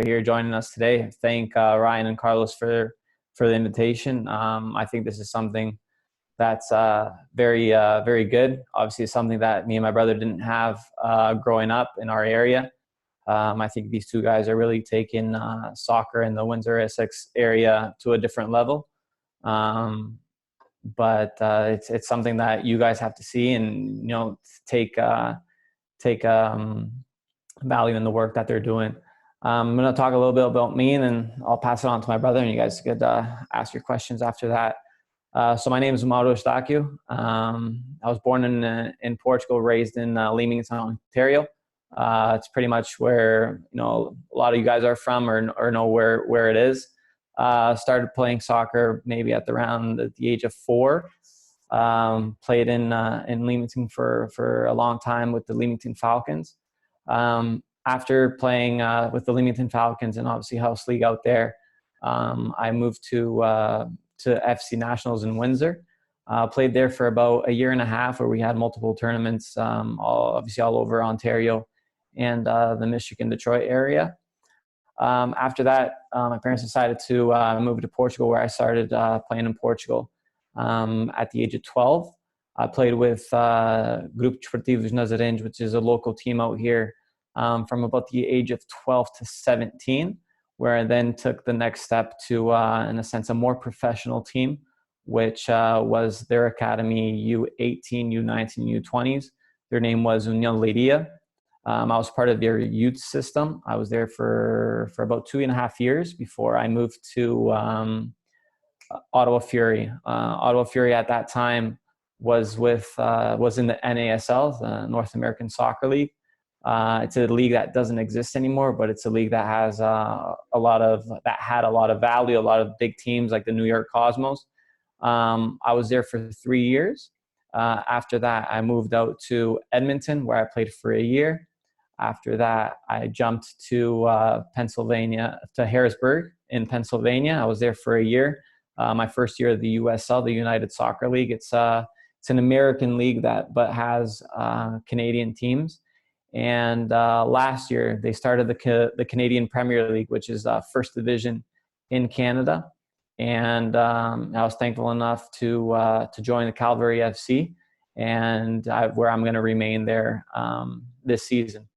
here joining us today. Thank Ryan and Carlos for the invitation. I think this is something that's very good. Obviously, it's something that me and my brother didn't have growing up in our area. I think these two guys are really taking soccer in the Windsor-Essex area to a different level. But it's something that you guys have to see and take value in the work that they're doing. I'm going to talk a little bit about me, and then I'll pass it on to my brother, and you guys could ask your questions after that. So my name is Mauro Eustáquio. I was born in Portugal, raised in Leamington, Ontario. It's pretty much where a lot of you guys are from or know where it is. Started playing soccer maybe at around the age of 4. Played in Leamington for a long time with the Leamington Falcons. After playing with the Leamington Falcons and obviously House League out there, I moved to FC Nationals in Windsor. Played there for about a year and a half, where we had multiple tournaments, all over Ontario and the Michigan, Detroit area. After that, my parents decided to move to Portugal, where I started playing in Portugal. At the age of 12, I played with Grupo Desportivo Nazarense, which is a local team out here, from about the age of 12 to 17, where I then took the next step to, in a sense, a more professional team, which was their academy, U18, U19, U20s. Their name was União Leiria. I was part of their youth system. I was there for about 2.5 years before I moved to Ottawa Fury. Ottawa Fury at that time was in the NASL, the North American Soccer League. It's a league that doesn't exist anymore, but it's a league that has had a lot of value, a lot of big teams like the New York Cosmos. I was there for 3 years. After that, I moved out to Edmonton, where I played for a year. After that, I jumped to Pennsylvania, to Harrisburg in Pennsylvania. I was there for a year. My first year of the USL, the United Soccer League. It's an American league but has Canadian teams. And last year, they started the Canadian Premier League, which is first division in Canada. And I was thankful enough to join the Calvary FC, and where I'm going to remain there this season.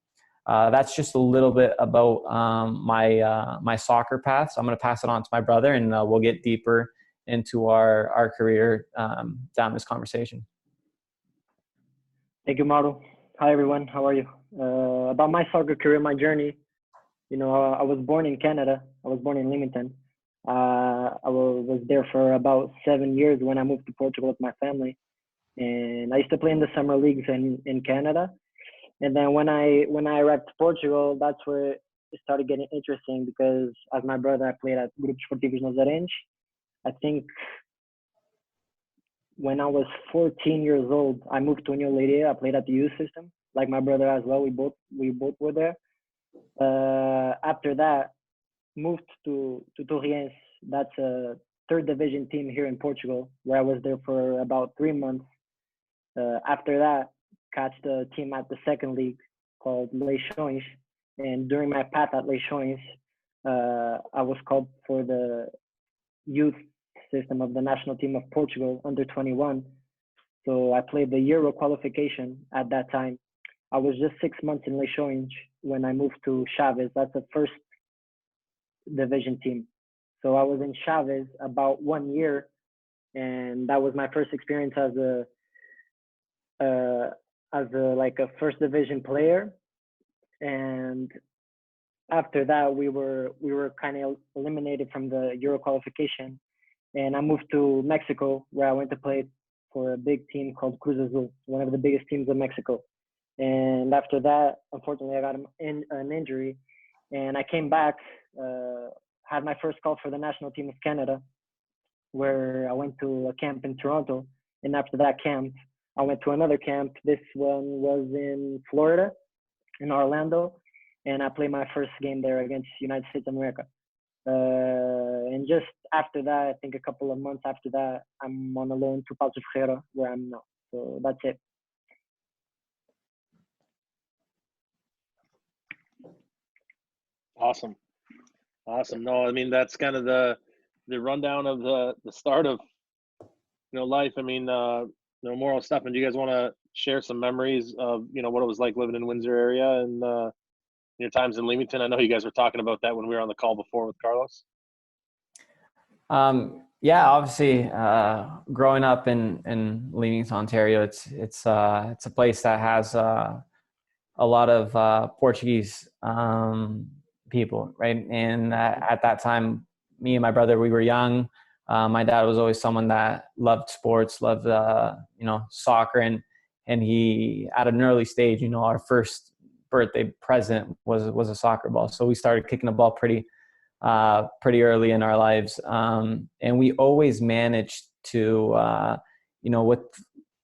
That's just a little bit about my soccer path. So I'm going to pass it on to my brother, and we'll get deeper into our career down this conversation. Thank you, Mauro. Hi, everyone. How are you? About my soccer career, my journey, I was born in Canada. I was born in Leamington. I was there for about 7 years when I moved to Portugal with my family. And I used to play in the summer leagues in Canada. And then when I arrived to Portugal, that's where it started getting interesting, because as my brother, I played at Grupo Desportivo Nazarense. I think when I was 14 years old, I moved to União Leiria. I played at the youth system, like my brother as well. We both were there. After that, moved to Torriense. That's a third division team here in Portugal, where I was there for about 3 months. After that, catched a team at the second league called Leixões. And during my path at Leixões, I was called for the youth system of the national team of Portugal, under 21. So I played the Euro qualification at that time. I was just 6 months in Leixões when I moved to Chaves. That's the first division team. So I was in Chaves about 1 year, and that was my first experience as a first division player. And after that, we were kind of eliminated from the Euro qualification, and I moved to Mexico, where I went to play for a big team called Cruz Azul, one of the biggest teams in Mexico. And after that, unfortunately, I got an injury, and I came back, had my first call for the national team of Canada, where I went to a camp in Toronto. And after that camp, I went to another camp. This one was in Florida, in Orlando, and I played my first game there against United States of America. And just after that, I think a couple of months after that, I'm on a loan to Paços de Ferreira, where I'm now. So that's it. Awesome. Awesome. No, I mean, that's kind of the rundown of the start of, life. I mean, Mauro, Stephen, do you guys want to share some memories of, what it was like living in Windsor area and your times in Leamington? I know you guys were talking about that when we were on the call before with Carlos. Yeah, obviously, growing up in Leamington, Ontario, it's a place that has a lot of Portuguese people, right? And at that time, me and my brother, we were young. My dad was always someone that loved sports, loved soccer, and he, at an early stage, our first birthday present was a soccer ball. So we started kicking the ball pretty early in our lives, and we always managed to, with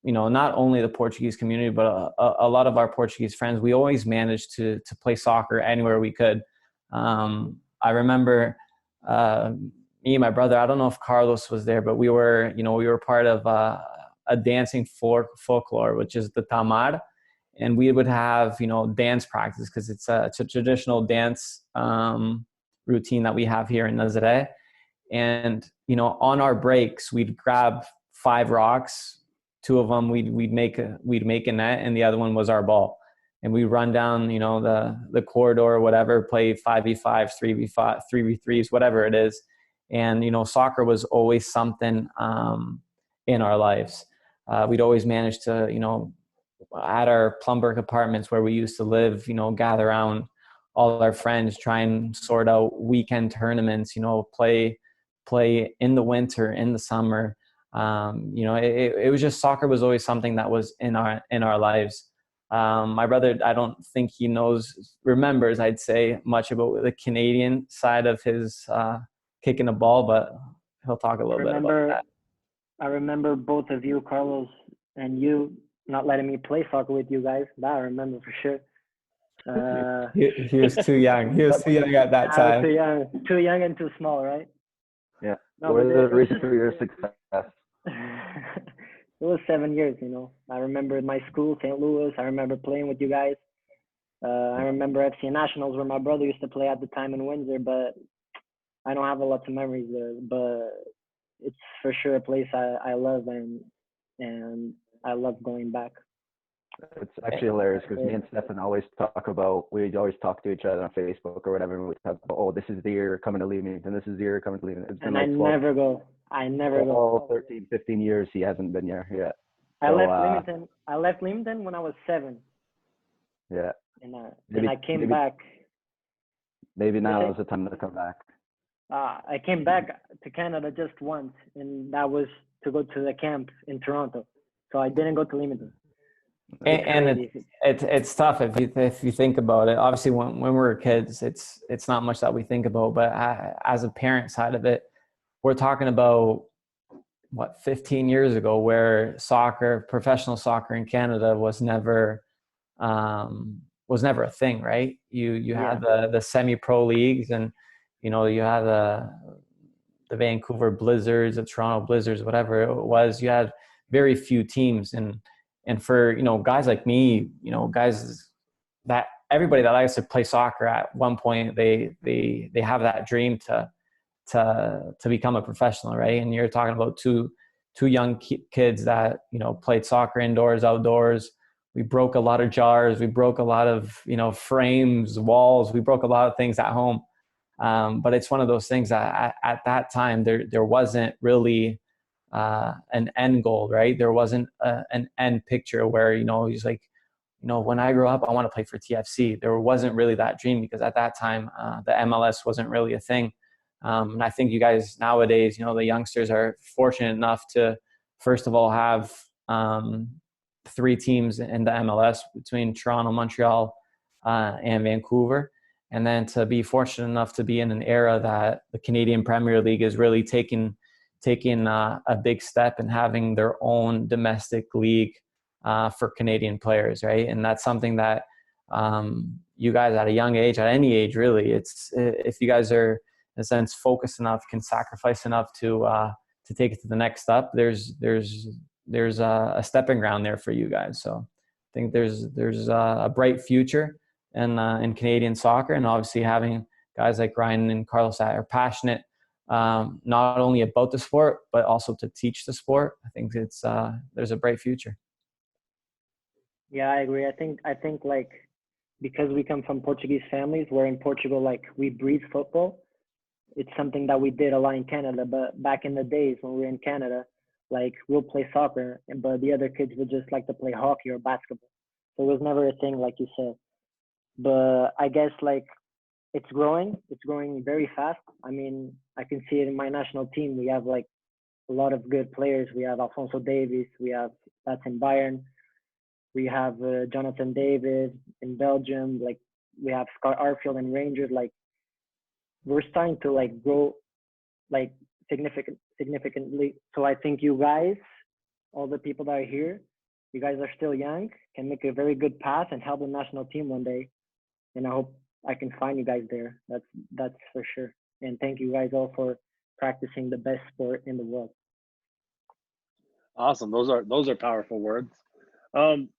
not only the Portuguese community, but a lot of our Portuguese friends, we always managed to play soccer anywhere we could. I remember me and my brother, I don't know if Carlos was there, but we were part of a dancing folklore, which is the tamar. And we would have, dance practice because it's a traditional dance routine that we have here in Nazaré. And, on our breaks, we'd grab 5 rocks. 2 of them we'd make a net, and the other one was our ball. And we run down, the corridor or whatever, play 5v5, 3v5, 3v3s, whatever it is. And, soccer was always something in our lives. We'd always manage to, at our Plumberg apartments where we used to live, gather around all our friends, try and sort out weekend tournaments, play in the winter, in the summer. It was just, soccer was always something that was in our lives. My brother, I don't think he remembers, I'd say, much about the Canadian side of his kicking a ball, but he'll talk a little bit about that. I remember both of you, Carlos and you, not letting me play soccer with you guys. That I remember for sure. He was too young. He was too young at that time. Too young and too small, right? Yeah. What is the reason for your success? It was 7 years, I remember my school, St. Louis. I remember playing with you guys. I remember FC Nationals where my brother used to play at the time in Windsor, but I don't have a lot of memories there. But it's for sure a place I love, and I love going back. It's actually hilarious because me and Stephen always talk about, we always talk to each other on Facebook or whatever, and we talk about, oh, this is the year coming to Leamington, this is the year coming to Leamington. And I never go. 13, 15 years he hasn't been here yet. I left Leamington when I was 7. Yeah. And I came back. Maybe now is the time to come back. I came back to Canada just once, and that was to go to the camp in Toronto. So I didn't go to Leamington. And it's tough if you think about it. Obviously, when we're kids, it's not much that we think about. But as a parent side of it, we're talking about 15 years ago, where professional soccer in Canada was never a thing, right? You had the semi-pro leagues, and you had the Vancouver Blizzards, the Toronto Blizzards, whatever it was. You had very few teams, and for guys like me, guys that everybody that likes to play soccer at one point, they have that dream to become a professional, right? And you're talking about two young kids that played soccer indoors, outdoors. We broke a lot of jars, we broke a lot of frames, walls, we broke a lot of things at home. But it's one of those things that at that time there wasn't really an end goal, right? There wasn't an end picture where he's like, when I grow up, I want to play for TFC. There wasn't really that dream because at that time the MLS wasn't really a thing. And I think you guys nowadays, the youngsters are fortunate enough to, first of all, have 3 teams in the MLS between Toronto, Montreal, and Vancouver. And then to be fortunate enough to be in an era that the Canadian Premier League is really taking a big step in having their own domestic league for Canadian players, right? And that's something that you guys at a young age, at any age really, if you guys are in a sense focused enough, can sacrifice enough to take it to the next step, there's a stepping ground there for you guys. So I think there's a bright future in Canadian soccer, and obviously having guys like Ryan and Carlos that are passionate, not only about the sport, but also to teach the sport. I think it's, there's a bright future. Yeah, I agree. I think like, because we come from Portuguese families, where in Portugal, like, we breed football. It's something that we did a lot in Canada, but back in the days when we were in Canada, like, we'll play soccer, but the other kids would just like to play hockey or basketball. So it was never a thing, like you said. But I guess, like, it's growing very fast. I mean, I can see it in my national team. We have like a lot of good players. We have Alfonso Davies. That's in Bayern. We have Jonathan David in Belgium. Like, we have Scott Arfield in Rangers. Like, we're starting to like grow like significantly. So I think you guys, all the people that are here, you guys are still young, can make a very good path and help the national team one day. And I hope I can find you guys there. That's for sure. And thank you guys all for practicing the best sport in the world. Awesome. Those are powerful words.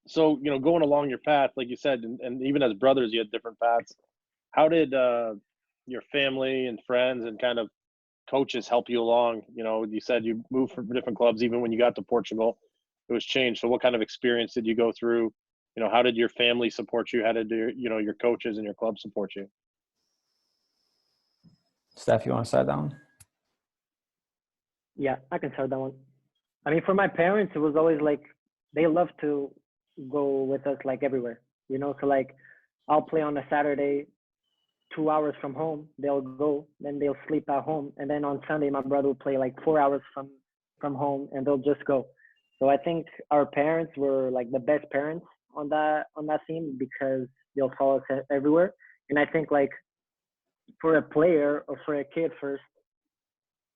So, you know, going along your path, like you said, and even as brothers, you had different paths. How did your family and friends and kind of coaches help you along? You know, you said you moved from different clubs. Even when you got to Portugal, it was changed. So what kind of experience did you go through? You know, how did your family support you? How did your coaches and your club support you? Steph, you want to start that one? Yeah, I can start that one. I mean, for my parents, it was always like, they love to go with us like everywhere, you know? So like, I'll play on a Saturday, 2 hours from home, they'll go, then they'll sleep at home. And then on Sunday, my brother will play like 4 hours from home, and they'll just go. So I think our parents were like the best parents on that team, because they'll follow us everywhere. And I think like, for a player or for a kid first,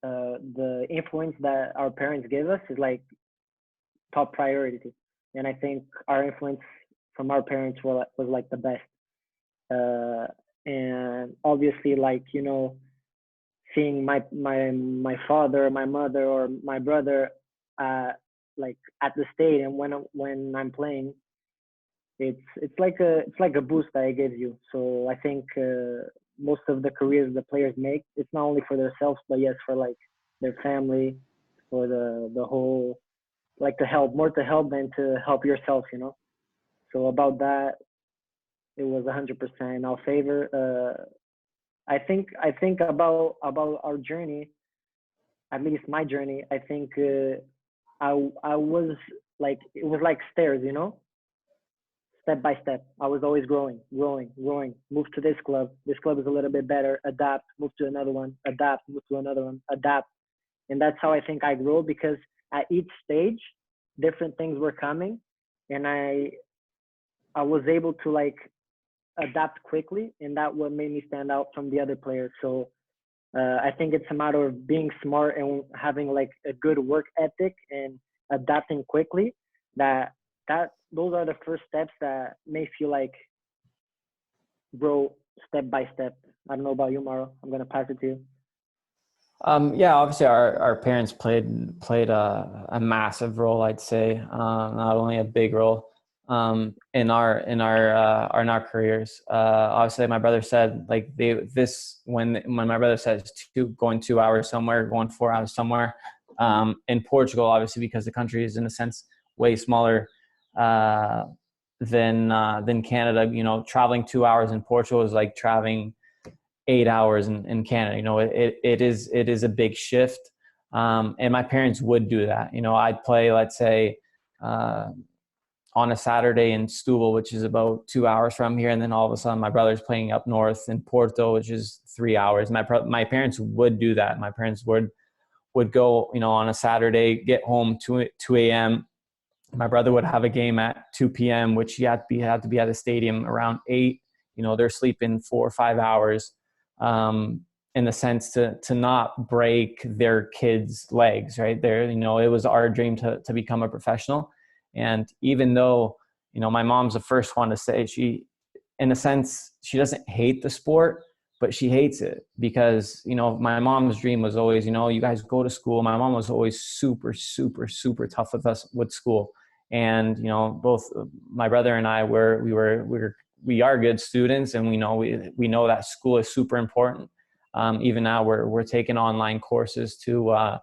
the influence that our parents give us is like top priority. And I think our influence from our parents was like the best. And obviously, like, you know, seeing my father, my mother, or my brother like at the stadium when I'm playing, it's like a boost that it gives you. So I think most of the careers the players make, it's not only for themselves, but yes, for like their family, for the whole, like, to help than to help yourself, you know. So about that, it was 100% in our favor. I think about our journey, at least my journey. I think I was like, it was like stairs, you know, step by step. I was always growing. Move to this club. This club is a little bit better. Adapt. Move to another one. Adapt. Move to another one. Adapt. And that's how I think I grew, because at each stage, different things were coming, and I was able to like adapt quickly, and that what made me stand out from the other players. So I think it's a matter of being smart and having like a good work ethic and adapting quickly. Those are the first steps that make you like grow step by step. I don't know about you, Mauro. I'm gonna pass it to you. Yeah, obviously our parents played a massive role, I'd say, not only a big role in our careers. Obviously, my brother said like when my brother said going 2 hours somewhere, going 4 hours somewhere. In Portugal, obviously, because the country is in a sense way smaller than Canada. You know, traveling 2 hours in Portugal is like traveling 8 hours in Canada. You know, it is a big shift. And my parents would do that. You know, I'd play, let's say, on a Saturday in Setúbal, which is about 2 hours from here. And then all of a sudden my brother's playing up north in Porto, which is 3 hours. My parents would do that. My parents would go, you know, on a Saturday, get home 2 a.m. My brother would have a game at 2 p.m., which he had to be at the stadium around 8. You know, they're sleeping 4 or 5 hours. In the sense to not break their kids' legs, right? There, you know, it was our dream to become a professional. And even though, you know, my mom's the first one to say she, in a sense, she doesn't hate the sport, but she hates it because, you know, my mom's dream was always, you know, you guys go to school. My mom was always super, super, super tough with us with school. And, you know, both my brother and I were we are good students, and we know that school is super important. Even now we're taking online courses to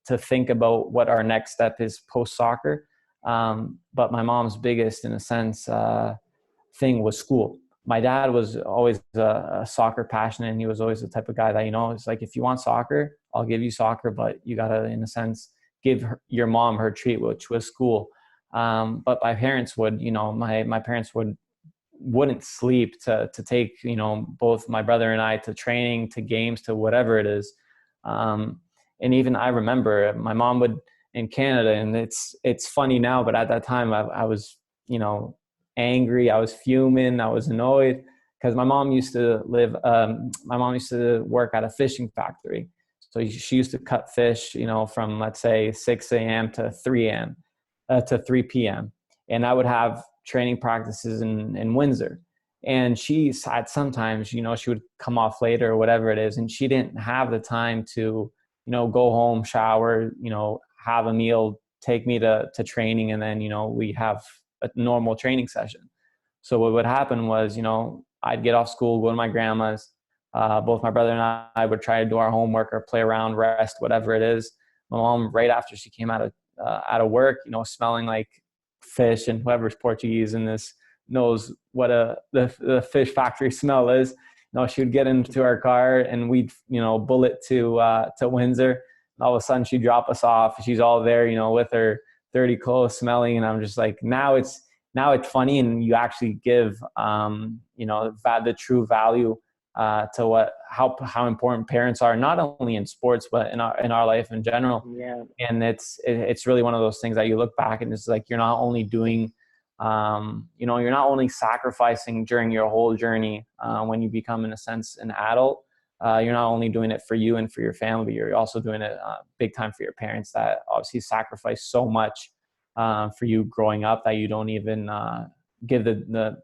to think about what our next step is post soccer. But my mom's biggest, in a sense, thing was school. My dad was always a soccer passionate, and he was always the type of guy that, it's like, if you want soccer, I'll give you soccer, but you got to, in a sense, give your mom her treat, which was school. But my parents would, my parents wouldn't sleep to take, both my brother and I to training, to games, to whatever it is. And even I remember my mom would, in Canada, and it's funny now, but at that time I was, angry. I was fuming. I was annoyed because my mom used to work at a fishing factory. So she used to cut fish, from, let's say, 6 a.m. to 3 a.m. To 3 p.m. And I would have training practices in Windsor. And she said sometimes, she would come off later or whatever it is, and she didn't have the time to, go home, shower, have a meal, take me to training, and then, we have a normal training session. So what would happen was, I'd get off school, go to my grandma's. Both my brother and I would try to do our homework or play around, rest, whatever it is. My mom, right after she came out of work, smelling like fish, and whoever's Portuguese in this knows what the fish factory smell is. She would get into our car, and we'd, bullet to Windsor. All of a sudden she'd drop us off. She's all there, with her dirty clothes smelling. And I'm just like, now it's funny. And you actually give, the true value to how important parents are, not only in sports, but in our life in general. Yeah. And it's really one of those things that you look back and it's like, you're not only doing, you're not only sacrificing during your whole journey, when you become, in a sense, an adult. You're not only doing it for you and for your family, but you're also doing it big time for your parents that obviously sacrifice so much for you growing up that you don't even give the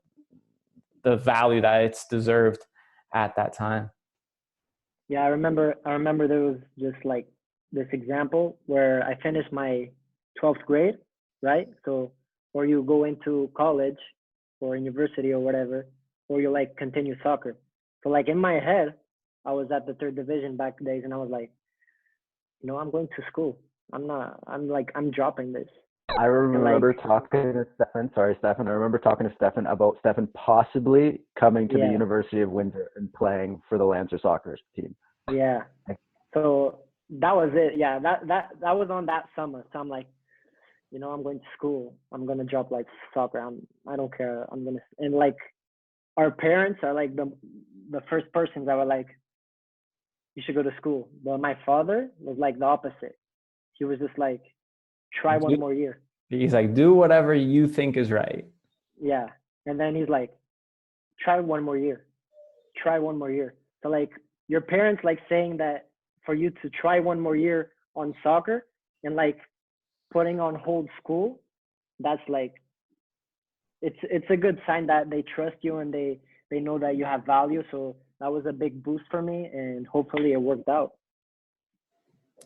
value that it's deserved at that time. Yeah, I remember there was just like this example where I finished my 12th grade, right? So, or you go into college or university or whatever, or you like continue soccer. So like in my head, I was at the 3rd division back days, and I was like, I'm going to school. I'm dropping this. I remember talking to Stephen. Sorry, Stephen. I remember talking to Stephen about Stephen possibly coming to the University of Windsor and playing for the Lancer soccer team. Yeah. So that was it. Yeah, that was on that summer. So I'm like, I'm going to school. I'm gonna drop like soccer. I don't care. And like, our parents are like the first persons that were like, you should go to school. But my father was like the opposite. He was just like, try one more year. He's like, do whatever you think is right. Yeah. And then he's like, try one more year. Try one more year. So like, your parents like saying that for you to try one more year on soccer and like putting on hold school, that's like, it's a good sign that they trust you and they know that you have value. So that was a big boost for me, and hopefully it worked out.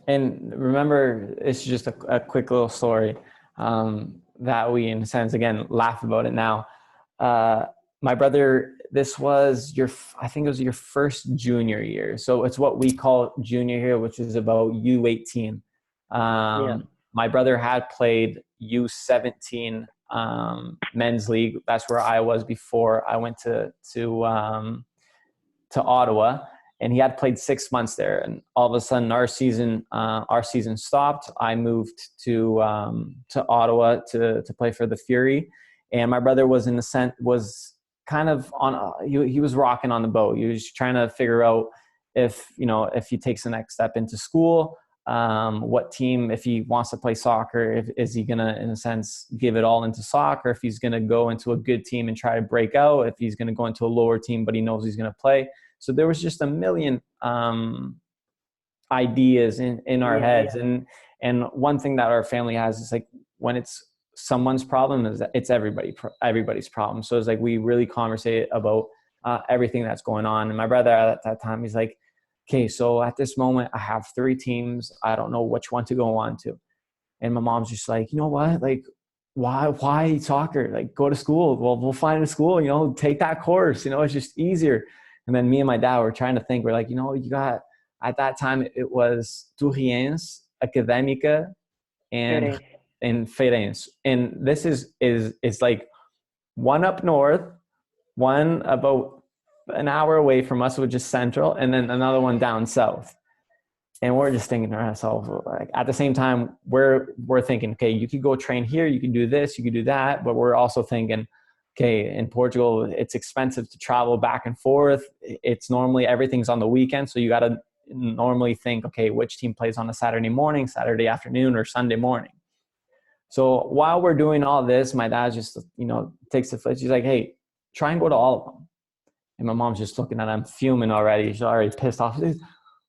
And remember, it's just a quick little story that we, in a sense, again, laugh about it now. My brother, this was I think it was your first junior year. So it's what we call junior year, which is about U18. My brother had played U17 men's league. That's where I was before I went to Ottawa, and he had played 6 months there. And all of a sudden our season stopped. I moved to Ottawa to play for the Fury. And my brother was kind of he was rocking on the boat. He was trying to figure out if he takes the next step into school, what team, if he wants to play soccer, is he going to, in a sense, give it all into soccer, if he's going to go into a good team and try to break out, if he's going to go into a lower team, but he knows he's going to play. So there was just a million ideas in our heads. And one thing that our family has is like, when it's someone's problem, is that it's everybody's problem. So it's like, we really conversate about everything that's going on. And my brother at that time, he's like, okay, so at this moment I have 3 teams. I don't know which one to go on to. And my mom's just like, you know what? Like, why soccer? Like, go to school. Well, we'll find a school, you know, take that course, you know, it's just easier. And then me and my dad were trying to think, we're like, you know, you got, at that time it was Torriense, Académica, and Feirense. And this is like one up north, one about an hour away from us, which is central, and then another one down south. And we're just thinking to ourselves, like, at the same time, we're thinking, okay, you could go train here, you could do this, you could do that. But we're also thinking, okay, in Portugal, it's expensive to travel back and forth. It's normally everything's on the weekend. So you got to normally think, okay, which team plays on a Saturday morning, Saturday afternoon, or Sunday morning. So while we're doing all this, my dad just, you know, takes the foot. She's like, hey, try and go to all of them. And my mom's just looking at him, fuming already. She's already pissed off.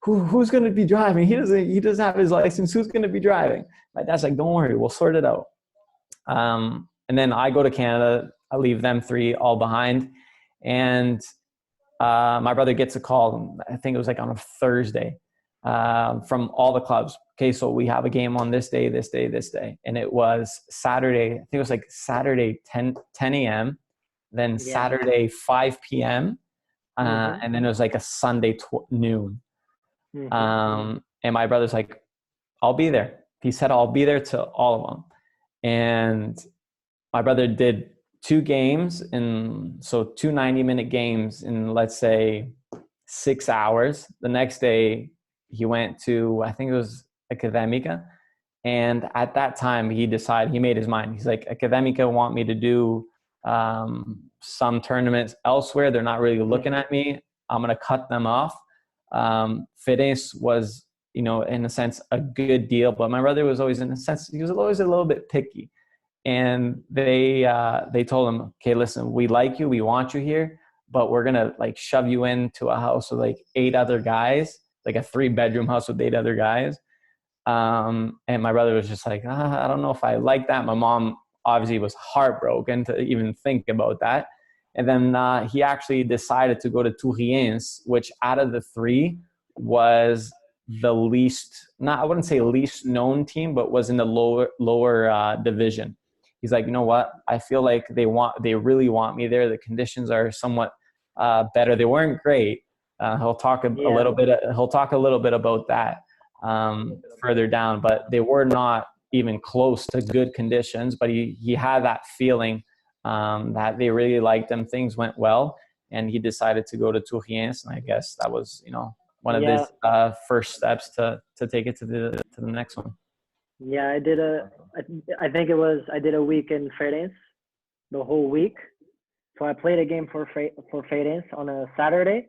Who's going to be driving? He doesn't have his license. Who's going to be driving? My dad's like, don't worry, we'll sort it out. And then I go to Canada. I leave them three all behind. And my brother gets a call, I think it was like on a Thursday, from all the clubs. Okay, so we have a game on this day, this day, this day. And it was Saturday. I think it was like Saturday 10 a.m., then Saturday 5 p.m., and then it was like a Sunday noon. And my brother's like, I'll be there. He said, I'll be there to all of them. And my brother did 2 games, so 2 90-minute games in, let's say, 6 hours. The next day he went to, I think it was Académica. And at that time he made his mind. He's like, Académica want me to do some tournaments elsewhere. They're not really looking at me. I'm going to cut them off. Fitness was, you know, in a sense, a good deal, but my brother was always, in a sense, he was always a little bit picky. And they told him, okay, listen, we like you, we want you here, but we're gonna like shove you into a house with like 8 other guys, like a 3-bedroom house with 8 other guys. And my brother was just like, I don't know if I like that. My mom obviously was heartbroken to even think about that. And then he actually decided to go to Torriense, which out of the 3 was the least, I wouldn't say least known team, but was in the lower division. He's like, you know what? I feel like they really want me there. The conditions are somewhat better. They weren't great. He'll talk a little bit. He'll talk a little bit about that further down, but they were not even close to good conditions. But he had that feeling that they really liked him. Things went well, and he decided to go to Torriense. And I guess that was, you know, one of his first steps to take it to the next one. Yeah, I did I did a week in Feirense, the whole week. So I played a game for Feirense on a Saturday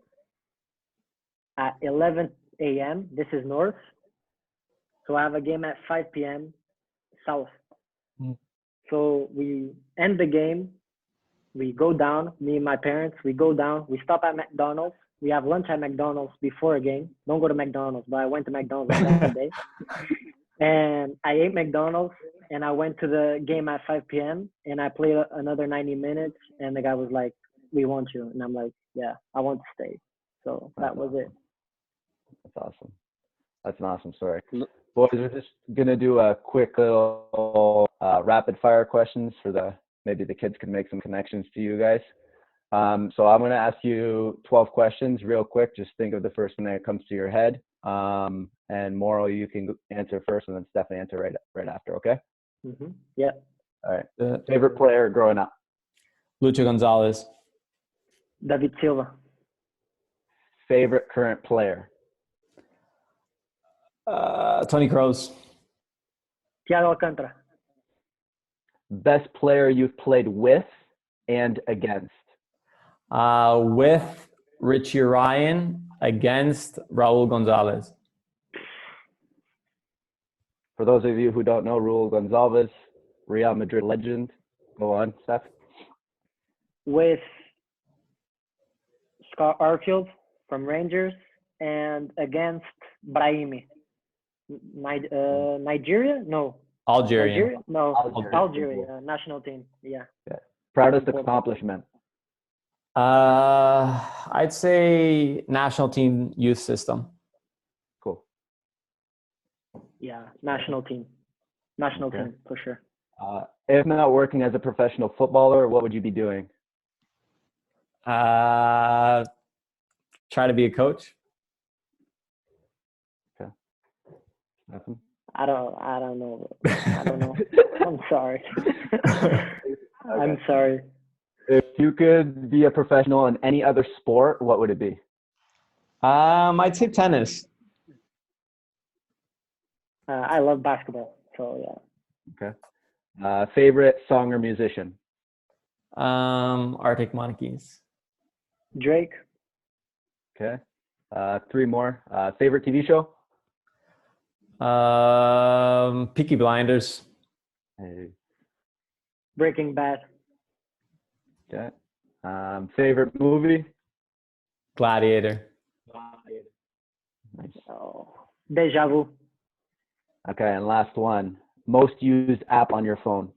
at 11 a.m. This is north. So I have a game at 5 p.m. south. So we end the game. We go down, me and my parents, we go down. We stop at McDonald's. We have lunch at McDonald's before a game. Don't go to McDonald's, but I went to McDonald's that day. And I ate McDonald's, and I went to the game at 5 p.m. and I played another 90 minutes. And the guy was like, "We want you." And I'm like, "Yeah, I want to stay." So that was it. That's awesome. That's an awesome story. Boys, we're just going to do a quick little rapid fire questions maybe the kids can make some connections to you guys. So I'm going to ask you 12 questions real quick. Just think of the first one that comes to your head. And Mauro, you can answer first, and then Stephen answer right after, okay? Yeah. All right. Favorite player growing up? Lucho Gonzalez. David Silva. Favorite current player? Tony Kroos. Thiago Alcantara. Best player you've played with and against? With Richie Ryan, against Raul Gonzalez. For those of you who don't know, Raul Gonzalez, Real Madrid legend. Go on, Steph. With Scott Arfield from Rangers, and against Brahimi. Nigeria? No. Algeria? No. Algeria. National team. Yeah. Proudest accomplishment? I'd say national team youth system. Cool. Yeah, national team. National team, for sure. If not working as a professional footballer, what would you be doing? Try to be a coach. Okay. Nothing. I don't know. I don't know. I'm sorry. I'm sorry. If you could be a professional in any other sport, what would it be? I'd say tennis. I love basketball, so yeah. Okay. Favorite song or musician? Arctic Monkeys. Drake. Okay. 3 more. Favorite TV show? Peaky Blinders. Hey. Breaking Bad. Okay. Favorite movie? Gladiator. Nice. Oh, Deja Vu. Okay, and last one. Most used app on your phone?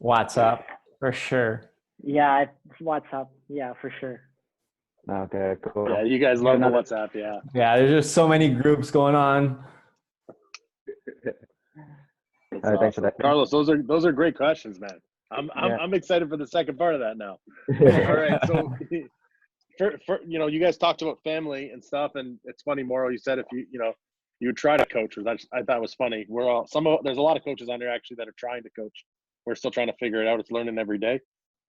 WhatsApp, for sure. Yeah, WhatsApp. Yeah, for sure. Okay, cool. Yeah, you guys love the WhatsApp. Yeah. Yeah, there's just so many groups going on. All right, thanks for that. Carlos, those are great questions, man. I'm excited for the second part of that now. All right, so for you guys talked about family and stuff, and it's funny, Mauro, you said if you would try to coach, which I thought was funny. There's a lot of coaches on there actually that are trying to coach. We're still trying to figure it out. It's learning every day.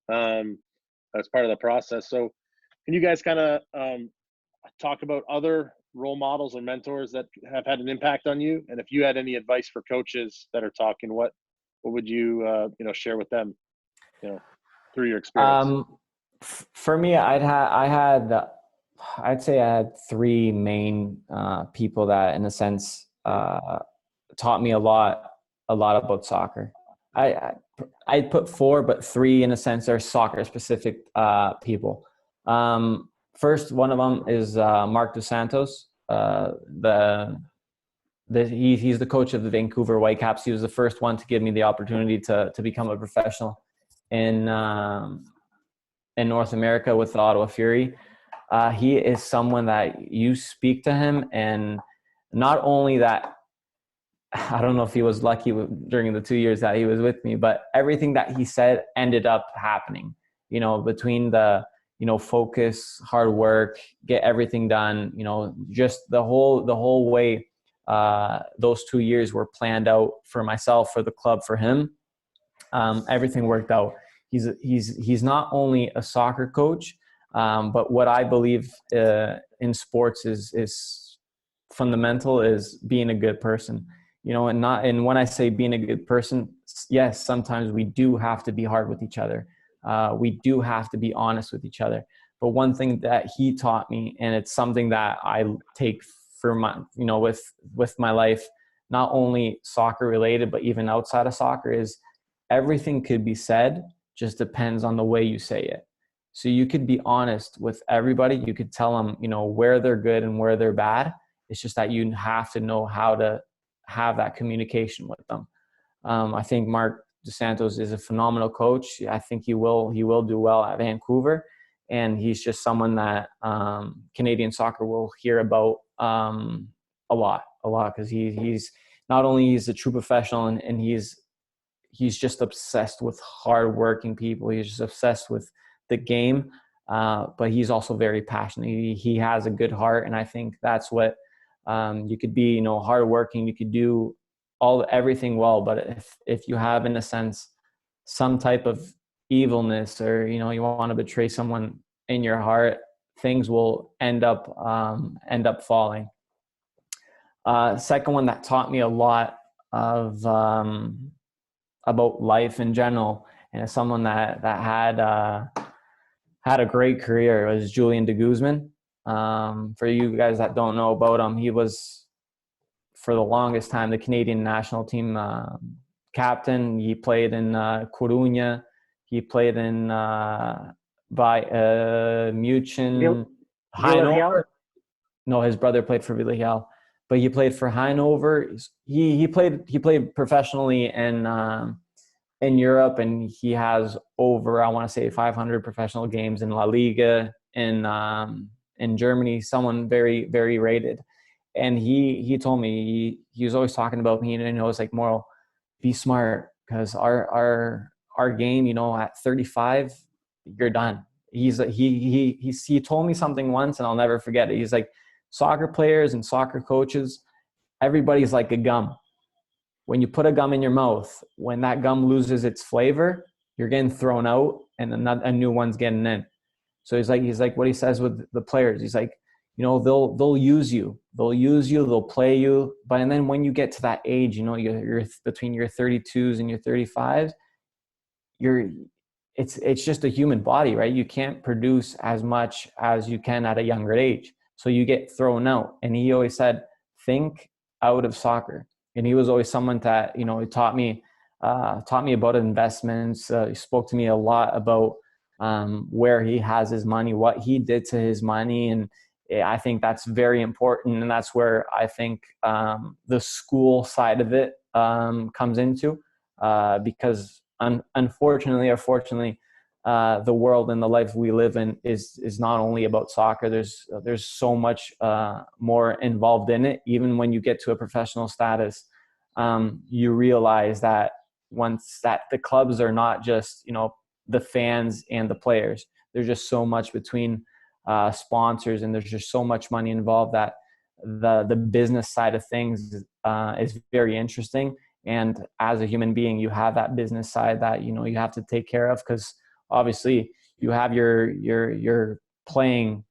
That's part of the process. So can you guys kind of talk about other role models or mentors that have had an impact on you? And if you had any advice for coaches that are talking, what would you share with them, through your experience? For me, I'd say I had 3 main people that, in a sense, taught me a lot about soccer. I put 4, but 3 in a sense are soccer specific people. First, one of them is Mark Dos Santos. He's the coach of the Vancouver Whitecaps. He was the first one to give me the opportunity to become a professional in North America with the Ottawa Fury. He is someone that you speak to him, and not only that, I don't know if he was lucky during the 2 years that he was with me, but everything that he said ended up happening, between the, focus, hard work, get everything done, just the whole way those 2 years were planned out for myself, for the club, for him. Everything worked out. He's not only a soccer coach, but what I believe in sports is fundamental is being a good person. And when I say being a good person, yes, sometimes we do have to be hard with each other. We do have to be honest with each other. But one thing that he taught me, and it's something that I take for my, with my life, not only soccer related, but even outside of soccer, is everything could be said, just depends on the way you say it. So you could be honest with everybody. You could tell them, where they're good and where they're bad. It's just that you have to know how to have that communication with them. I think Mark Dos Santos is a phenomenal coach. I think he will do well at Vancouver, and he's just someone that Canadian soccer will hear about a lot, because he's not only he's a true professional, and he's just obsessed with hardworking people. He's just obsessed with the game, but he's also very passionate. He has a good heart, and I think that's what you could be. Hardworking. You could do everything well, but if you have, in a sense, some type of evilness, or you want to betray someone in your heart, things will end up falling. Second one that taught me a lot of about life in general, and as someone that had a great career, was Julian De Guzman. For you guys that don't know about him, he was, for the longest time, the Canadian national team captain. He played in Coruña. He played in München, Hanover. No, his brother played for Villarreal, but he played for Hanover. He played professionally in Europe, and he has over, I want to say, 500 professional games in La Liga in Germany. Someone very, very rated. And he told me, he was always talking about me, and I was like, Mauro, be smart, because our game, you know, at 35, you're done. He told me something once, and I'll never forget it. He's like, soccer players and soccer coaches, everybody's like a gum. When you put a gum in your mouth, when that gum loses its flavor, you're getting thrown out, and a new one's getting in. So he's like what he says with the players. He's like, you know, they'll use you, they'll play you, but and then when you get to that age, you know, you're between your 32s and your 35s, it's just a human body, right? You can't produce as much as you can at a younger age, so you get thrown out. And he always said, think out of soccer. And he was always someone that, you know, he taught me about investments. He spoke to me a lot about where he has his money, what he did to his money. And I think that's very important. And that's where I think the school side of it comes into, because unfortunately or fortunately, the world and the life we live in is not only about soccer. There's so much more involved in it. Even when you get to a professional status, you realize that once that the clubs are not just, you know, the fans and the players. There's just so much between sponsors, and there's just so much money involved that the business side of things is very interesting. And as a human being, you have that business side that, you know, you have to take care of, because obviously you have your playing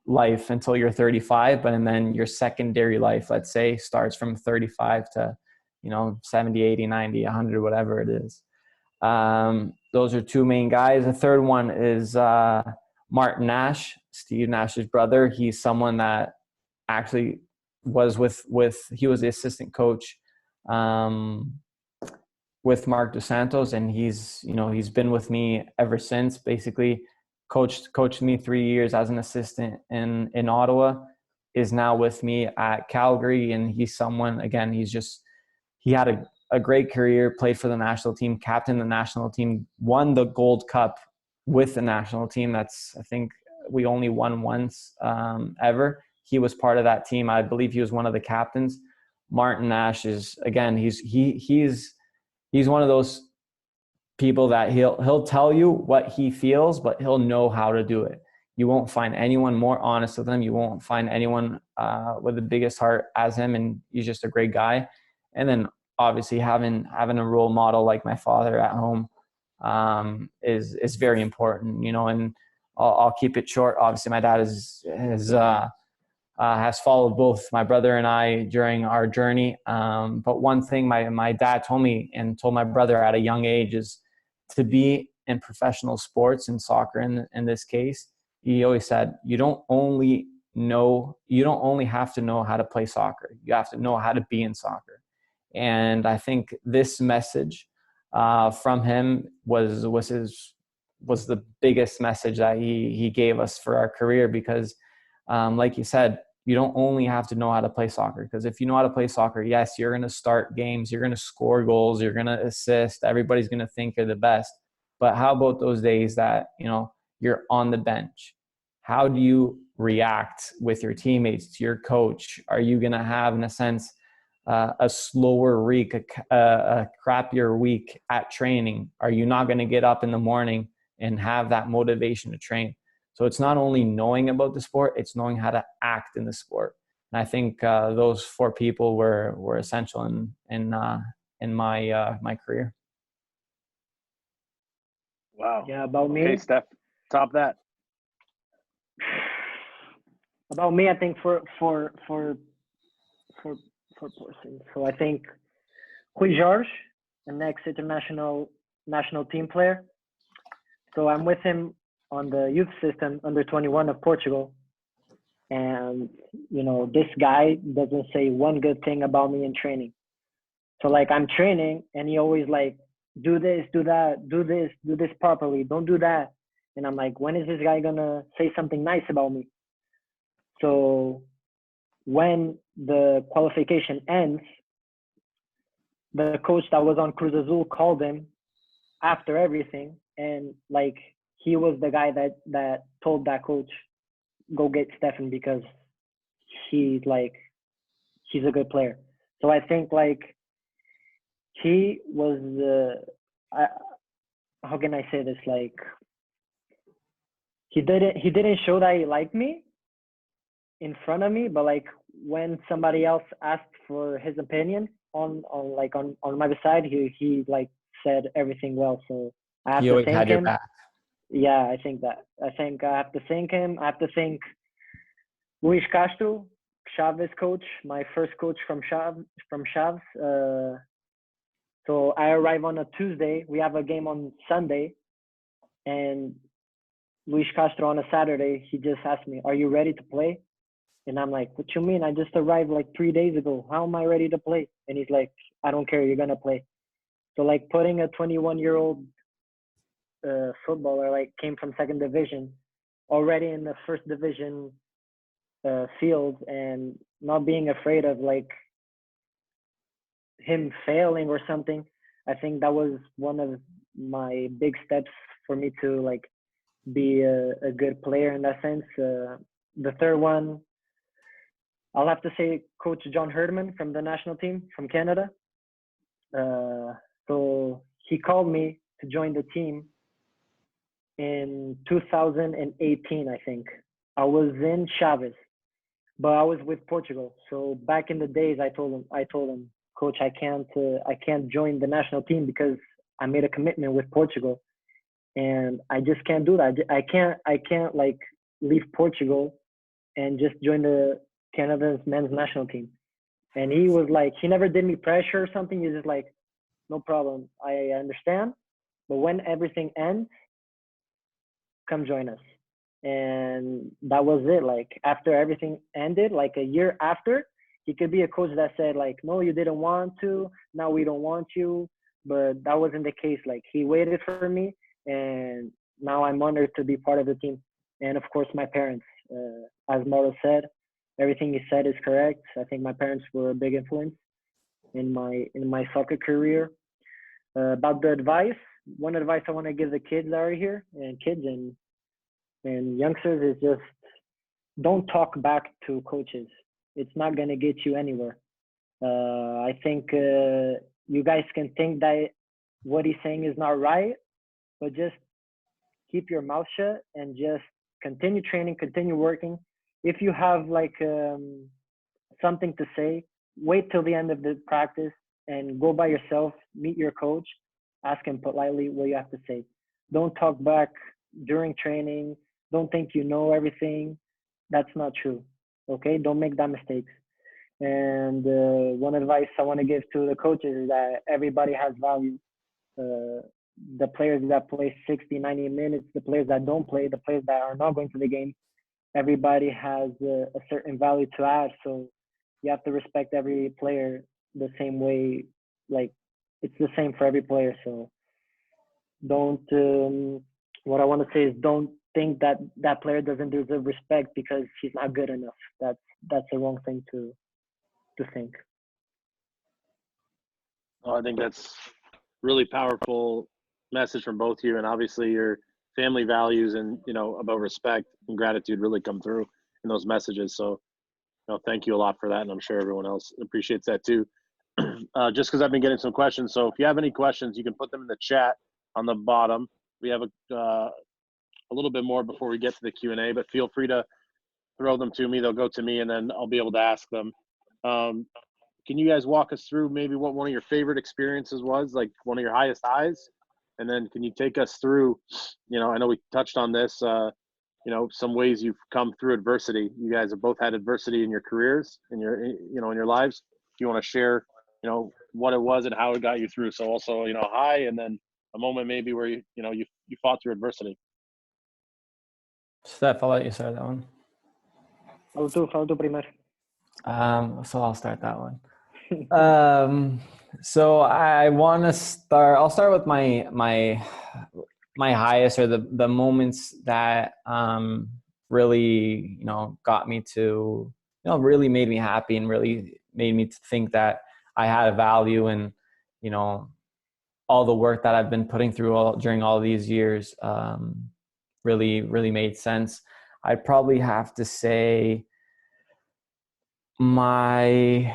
life until you're 35, and then your secondary life, let's say, starts from 35 to, you know, 70, 80, 90, 100, whatever it is. Those are two main guys. The third one is Martin Nash, Steve Nash's brother. He's someone that actually was he was the assistant coach with Mark Dos Santos, and he's been with me ever since. Basically coached me 3 years as an assistant in Ottawa, is now with me at Calgary. And he's someone, again, he had a great career, played for the national team, captained the national team, won the Gold Cup with the national team. That's, I think we only won once ever. He was part of that team. I believe he was one of the captains. Martin Nash is, again, he's one of those people that he'll tell you what he feels, but he'll know how to do it. You won't find anyone more honest with him. You won't find anyone with the biggest heart as him, and he's just a great guy. And then obviously having a role model like my father at home is very important, you know. And I'll keep it short. Obviously, my dad has followed both my brother and I during our journey. But one thing my dad told me and told my brother at a young age is to be in professional sports, in soccer in this case. He always said, you don't only have to know how to play soccer. You have to know how to be in soccer. And I think this message from him was the biggest message that he gave us for our career, because like you said, you don't only have to know how to play soccer, because if you know how to play soccer, yes, you're going to start games, you're going to score goals, you're going to assist, everybody's going to think you're the best. But how about those days that, you know, you're on the bench? How do you react with your teammates, to your coach? Are you going to have, in a sense, a slower week, a crappier week at training? Are you not going to get up in the morning and have that motivation to train? So it's not only knowing about the sport, it's knowing how to act in the sport. And I think those four people were essential in my career. Wow. Yeah, about me. Okay, Steph, top that. About me, I think for persons. So I think Rui Jorge, an ex-international national team player. So I'm with him on the youth system, under 21 of Portugal. And, you know, this guy doesn't say one good thing about me in training. So, like, I'm training, and he always, like, do this, do that, do this properly, don't do that. And I'm like, when is this guy going to say something nice about me? So when the qualification ends, the coach that was on Cruz Azul called him after everything, and, like, he was the guy that told that coach, go get Stephen, because he's a good player. So I think, like, he was how can I say this? Like, he didn't show that he liked me in front of me, but like when somebody else asked for his opinion on my side, he like said everything well. So I have He to always thank had your him. back. Yeah, I think that. I think I have to thank him. I have to thank Luis Castro, Chaves coach, my first coach from Chaves. So I arrive on a Tuesday. We have a game on Sunday, and Luis Castro on a Saturday, he just asked me, "Are you ready to play?" And I'm like, "What you mean? I just arrived like 3 days ago. How am I ready to play?" And he's like, "I don't care. You're gonna play." So like putting a 21-year-old footballer like came from second division, already in the first division field, and not being afraid of like him failing or something. I think that was one of my big steps for me to like be a good player in that sense. The third one, I'll have to say Coach John Herdman from the national team from Canada. So he called me to join the team in 2018, I think. I was in Chaves, but I was with Portugal. So back in the days, I told him, Coach, I can't join the national team because I made a commitment with Portugal, and I just can't do that. I can't like leave Portugal and just join the Canada's men's national team. And he was like, he never did me pressure or something. He was just like, no problem, I understand, but when everything ends, come join us. And that was it. Like after everything ended, like a year after, he could be a coach that said like, no, you didn't want to, now we don't want you. But that wasn't the case. Like he waited for me, and now I'm honored to be part of the team. And of course, my parents, as Mauro said, everything he said is correct. I think my parents were a big influence in my soccer career. About the advice, one advice I want to give the kids that are here, and kids and youngsters, is just don't talk back to coaches. It's not going to get you anywhere. I think you guys can think that what he's saying is not right, but just keep your mouth shut and just continue training, continue working. If you have like something to say, wait till the end of the practice and go by yourself, meet your coach, ask him politely what you have to say. Don't talk back during training. Don't think you know everything. That's not true. Okay? Don't make that mistake. And one advice I want to give to the coaches is that everybody has value. The players that play 60, 90 minutes, the players that don't play, the players that are not going to the game, everybody has a certain value to add. So you have to respect every player the same way. Like it's the same for every player. So don't, what I want to say is don't think that that player doesn't deserve respect because he's not good enough. That's the wrong thing to think. Well, I think that's really powerful message from both of you, and obviously your family values and about respect and gratitude really come through in those messages. So thank you a lot for that, and I'm sure everyone else appreciates that too. Just because I've been getting some questions, so if you have any questions, you can put them in the chat on the bottom. We have a little bit more before we get to the Q&A, but feel free to throw them to me. They'll go to me, and then I'll be able to ask them. Can you guys walk us through maybe what one of your favorite experiences was, like one of your highest highs? And then can you take us through, I know we touched on this, some ways you've come through adversity. You guys have both had adversity in your careers, in your lives. Do you want to share, what it was and how it got you through? So also, high, and then a moment maybe where you fought through adversity. Steph, I'll let you start that one. Fala tu primeiro. So I'll start that one. So I'll start with my highest, or the moments that really got me to really made me happy and really made me think that I had a value, and all the work that I've been putting through during all these years really made sense. I'd probably have to say my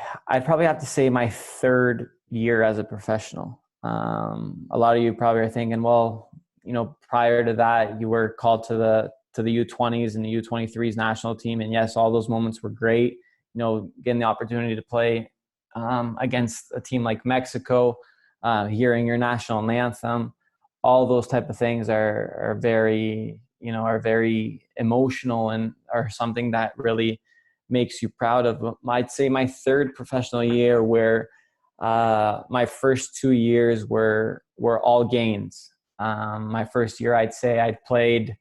third year as a professional. A lot of you probably are thinking, well, prior to that, you were called to the U20s and the U23s national team. And yes, all those moments were great. Getting the opportunity to play against a team like Mexico, hearing your national anthem, all those type of things are very emotional and are something that really makes you proud of. I'd say my third professional year, where my first 2 years were all gains. My first year, I'd say I played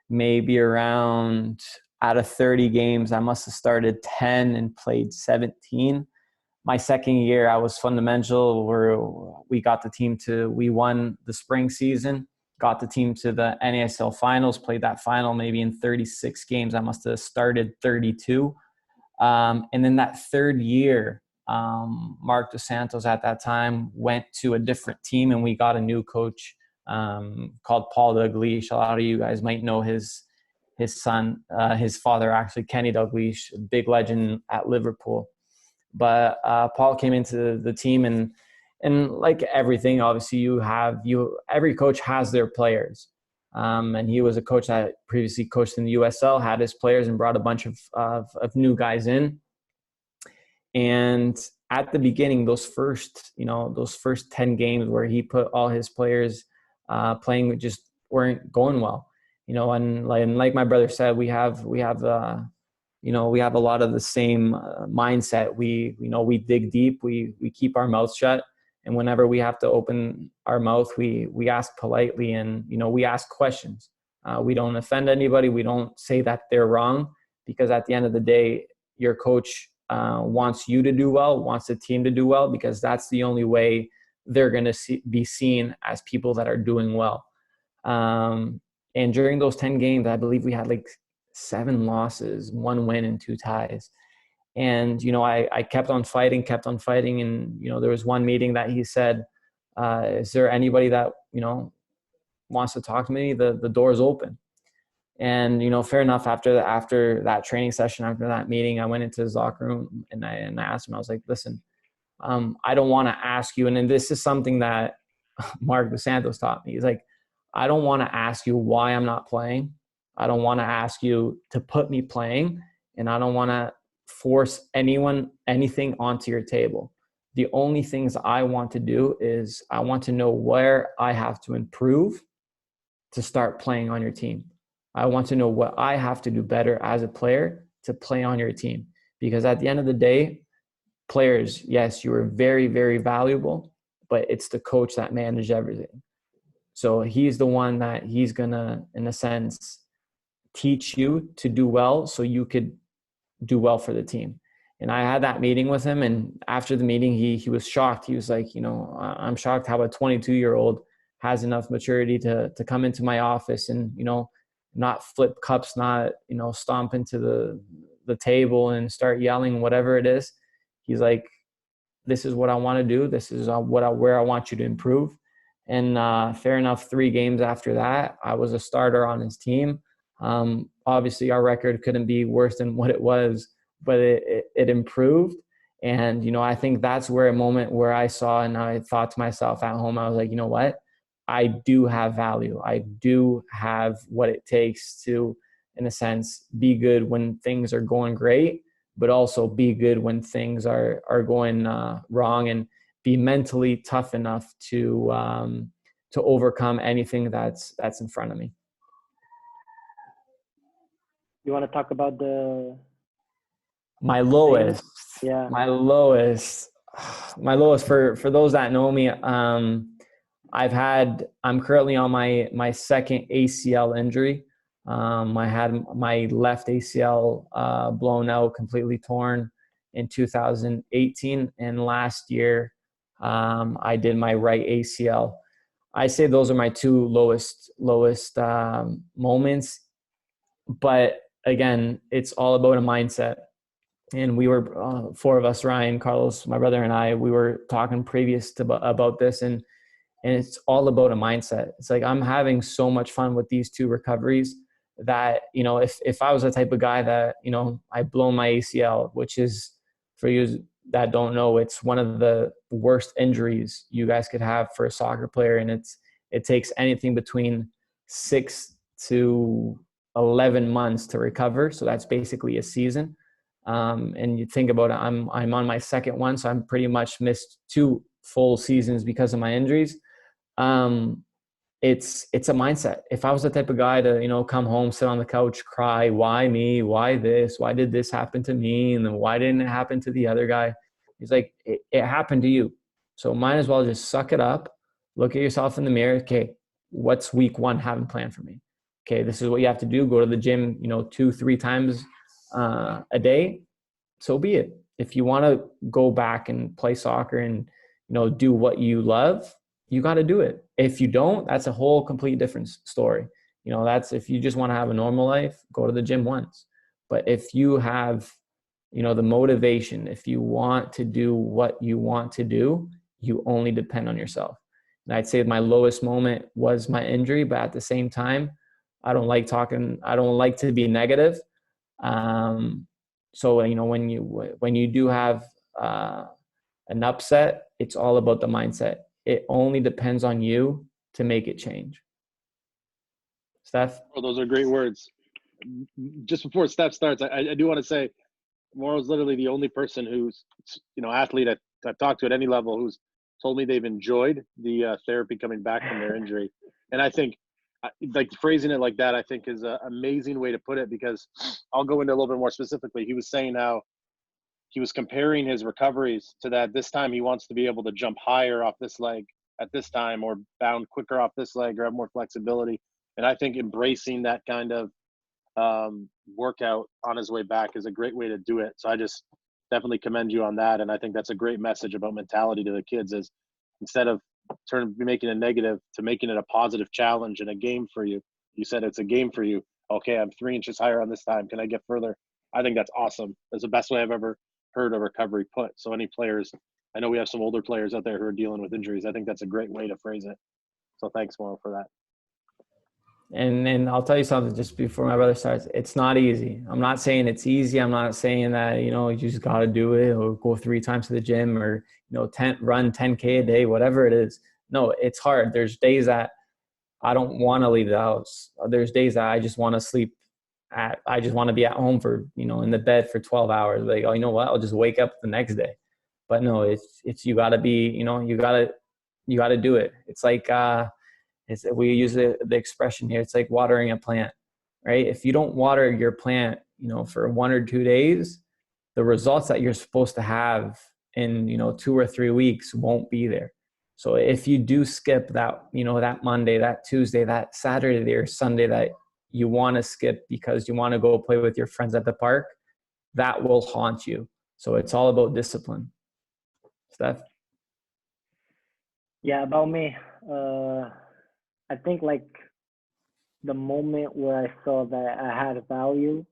maybe around, out of 30 games, I must have started 10 and played 17. My second year, I was fundamental, where we won the spring season, got the team to the NASL finals, played that final maybe in 36 games. I must have started 32. And then that third year, Mark Dos Santos at that time went to a different team, and we got a new coach called Paul Dalglish. A lot of you guys might know his son, his father actually, Kenny Dalglish, a big legend at Liverpool. But Paul came into the team, and like everything, obviously every coach has their players. And he was a coach that previously coached in the USL, had his players, and brought a bunch of new guys in. And at the beginning, those first 10 games where he put all his players playing, just weren't going well. And like my brother said, we have a lot of the same mindset. We dig deep, we keep our mouths shut. And whenever we have to open our mouth, we ask politely, and, we ask questions. We don't offend anybody. We don't say that they're wrong, because at the end of the day, your coach wants you to do well, wants the team to do well, because that's the only way they're going to be seen as people that are doing well. And during those 10 games, I believe we had like 7 losses, 1 win and 2 ties. And, I kept on fighting. And, there was one meeting that he said, is there anybody that, wants to talk to me? The door's open. And, fair enough, after that training session, after that meeting, I went into his locker room and I asked him, I was like, listen, I don't want to ask you. And then this is something that Mark Dos Santos taught me. He's like, I don't want to ask you why I'm not playing. I don't want to ask you to put me playing, and I don't want to force anything onto your table. The only things I want to do is I want to know where I have to improve to start playing on your team. I want to know what I have to do better as a player to play on your team. Because at the end of the day, players, yes, you are very, very valuable, but it's the coach that manages everything. So he's the one that he's going to, in a sense, teach you to do well so you could do well for the team. And I had that meeting with him, and after the meeting, he was shocked. He was like, I'm shocked how a 22-year-old has enough maturity to come into my office and, not flip cups, not, stomp into the table and start yelling, whatever it is. He's like, this is what I want to do. This is where I want you to improve. And fair enough, 3 games after that, I was a starter on his team. Obviously, our record couldn't be worse than what it was, but it improved. And, I think that's where a moment where I saw and I thought to myself at home, I was like, you know what? I do have value. I do have what it takes to, in a sense, be good when things are going great, but also be good when things are going wrong, and be mentally tough enough to overcome anything that's in front of me. You want to talk about my lowest? Yeah. My lowest for those that know me, I'm currently on my second ACL injury. I had my left ACL blown out, completely torn in 2018, and last year I did my right ACL. I say those are my 2 lowest moments, but again, it's all about a mindset. And we were 4 of us, Ryan, Carlos, my brother, and I, we were talking previous about this, and it's all about a mindset. It's like, I'm having so much fun with these 2 recoveries that, if I was the type of guy that, I blow my ACL, which is, for you that don't know, it's one of the worst injuries you guys could have for a soccer player. And it takes anything between 6 to 11 months to recover. So that's basically a season. And you think about it, I'm on my second one, so I'm pretty much missed 2 full seasons because of my injuries. It's a mindset. If I was the type of guy to, come home, sit on the couch, cry, why me? Why this? Why did this happen to me? And then why didn't it happen to the other guy? He's like, it happened to you. So might as well just suck it up, look at yourself in the mirror. Okay, what's week 1 having planned for me? Okay, this is what you have to do. Go to the gym, 2-3 times a day. So be it. If you want to go back and play soccer and, do what you love, you got to do it. If you don't, that's a whole complete different story. That's if you just want to have a normal life, go to the gym once. But if you have, the motivation, if you want to do what you want to do, you only depend on yourself. And I'd say my lowest moment was my injury, but at the same time, I don't like to be negative. So, when you do have an upset, it's all about the mindset. It only depends on you to make it change. Steph? Oh, those are great words. Just before Steph starts, I do want to say, Mauro's literally the only person who's, athlete I've talked to at any level who's told me they've enjoyed the therapy coming back from their injury. And I think, like, phrasing it like that, I think is an amazing way to put it, because I'll go into a little bit more specifically. He was saying how he was comparing his recoveries to that. This time he wants to be able to jump higher off this leg at this time, or bound quicker off this leg, or have more flexibility. And I think embracing that kind of workout on his way back is a great way to do it. So I just definitely commend you on that. And I think that's a great message about mentality to the kids, is instead of making a negative to making it a positive challenge and a game for you. You said it's a game for you. Okay, I'm 3 inches higher on this time. Can I get further? I think that's awesome. That's the best way I've ever heard a recovery put. So any players, I know we have some older players out there who are dealing with injuries. I think that's a great way to phrase it. So thanks, Mauro, for that. And I'll tell you something just before my brother starts. It's not easy. I'm not saying it's easy. I'm not saying that, you just got to do it or go 3 times to the gym or, run 10K a day, whatever it is. No, it's hard. There's days that I don't want to leave the house. There's days that I just want to I just want to be at home for, in the bed for 12 hours. Like, oh, you know what? I'll just wake up the next day. But no, it's you gotta be, you gotta do it. It's like, we use the expression here. It's like watering a plant, right? If you don't water your plant, for 1 or 2 days, the results that you're supposed to have in, 2 or 3 weeks won't be there. So if you do skip that, that Monday, that Tuesday, that Saturday or Sunday that you want to skip because you want to go play with your friends at the park, that will haunt you. So it's all about discipline. Steph? Yeah, about me, I think like the moment where I saw that I had value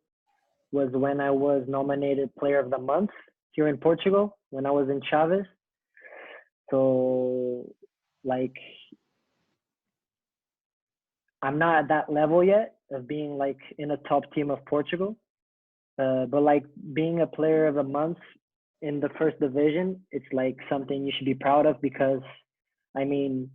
was when I was nominated Player of the Month here in Portugal when I was in Chaves. So, like, I'm not at that level yet of being like in a top team of Portugal, but like being a Player of the Month in the first division, it's like something you should be proud of, because, I mean,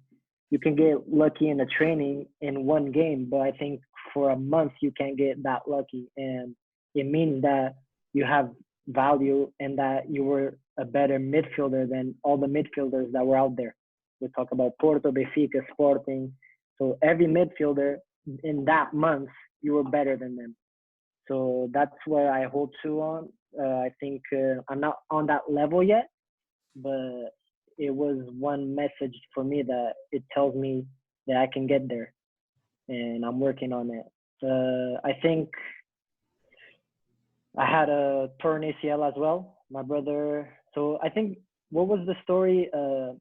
you can get lucky in the training in 1 game, but I think for a month you can't get that lucky, and it means that you have value and that you were a better midfielder than all the midfielders that were out there. We talk about Porto, Benfica, Sporting. So every midfielder in that month, you were better than them. So that's where I hold to on. I think I'm not on that level yet, but it was one message for me that it tells me that I can get there, and I'm working on it. I think I had a torn ACL as well. My brother. So I think, what was the story? So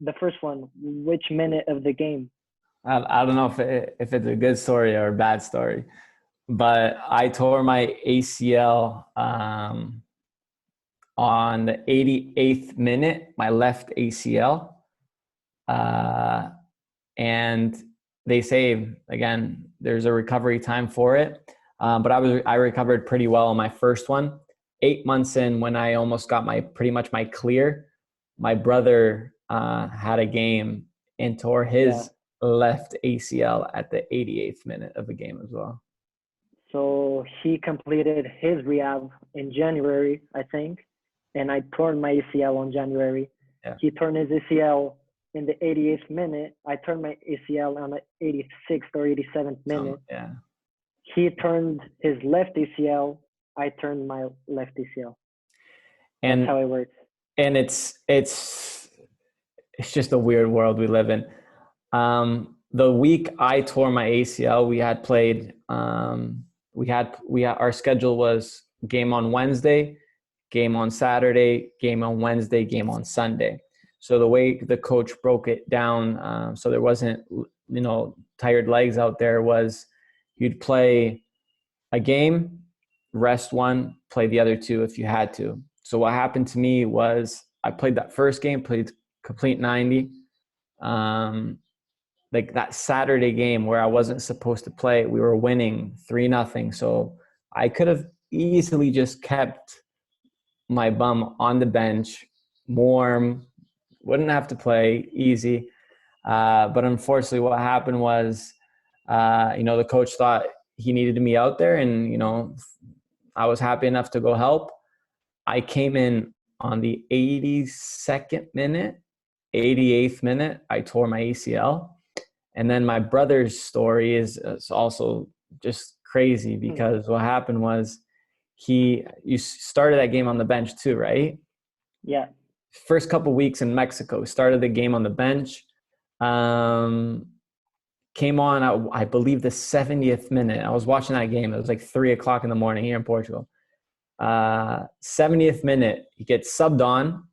the first one, which minute of the game? I don't know if it's a good story or a bad story, but I tore my ACL on the 88th minute, my left ACL. And they say, again, there's a recovery time for it. But I recovered pretty well on my first one. 8 months in, when I almost got pretty much my clear, my brother had a game and tore his left ACL at the 88th minute of the game as well. So he completed his rehab in January, I think, and I tore my ACL on January. Yeah. He turned his ACL in the 88th minute. I turned my ACL on the 86th or 87th minute. Yeah. He turned his left ACL. I turned my left ACL. And that's how it works. And it's just a weird world we live in. The week I tore my ACL, we had played. Our schedule was game on Wednesday, game on Saturday, game on Wednesday, game on Sunday. So the way the coach broke it down, so there wasn't, tired legs out there, was you'd play a game, rest one, play the other two if you had to. So what happened to me was I played that first game, played complete 90. Like that Saturday game where I wasn't supposed to play, we were winning 3-0. So I could have easily just kept my bum on the bench, warm, wouldn't have to play, easy. But unfortunately what happened was, the coach thought he needed me out there, and, I was happy enough to go help. I came in on the 82nd minute, 88th minute, I tore my ACL. And then my brother's story is also just crazy, because what happened was you started that game on the bench too, right? Yeah. First couple weeks in Mexico, started the game on the bench. Came on, I believe, the 70th minute. I was watching that game. It was like 3:00 in the morning here in Portugal. 70th minute, he gets subbed on.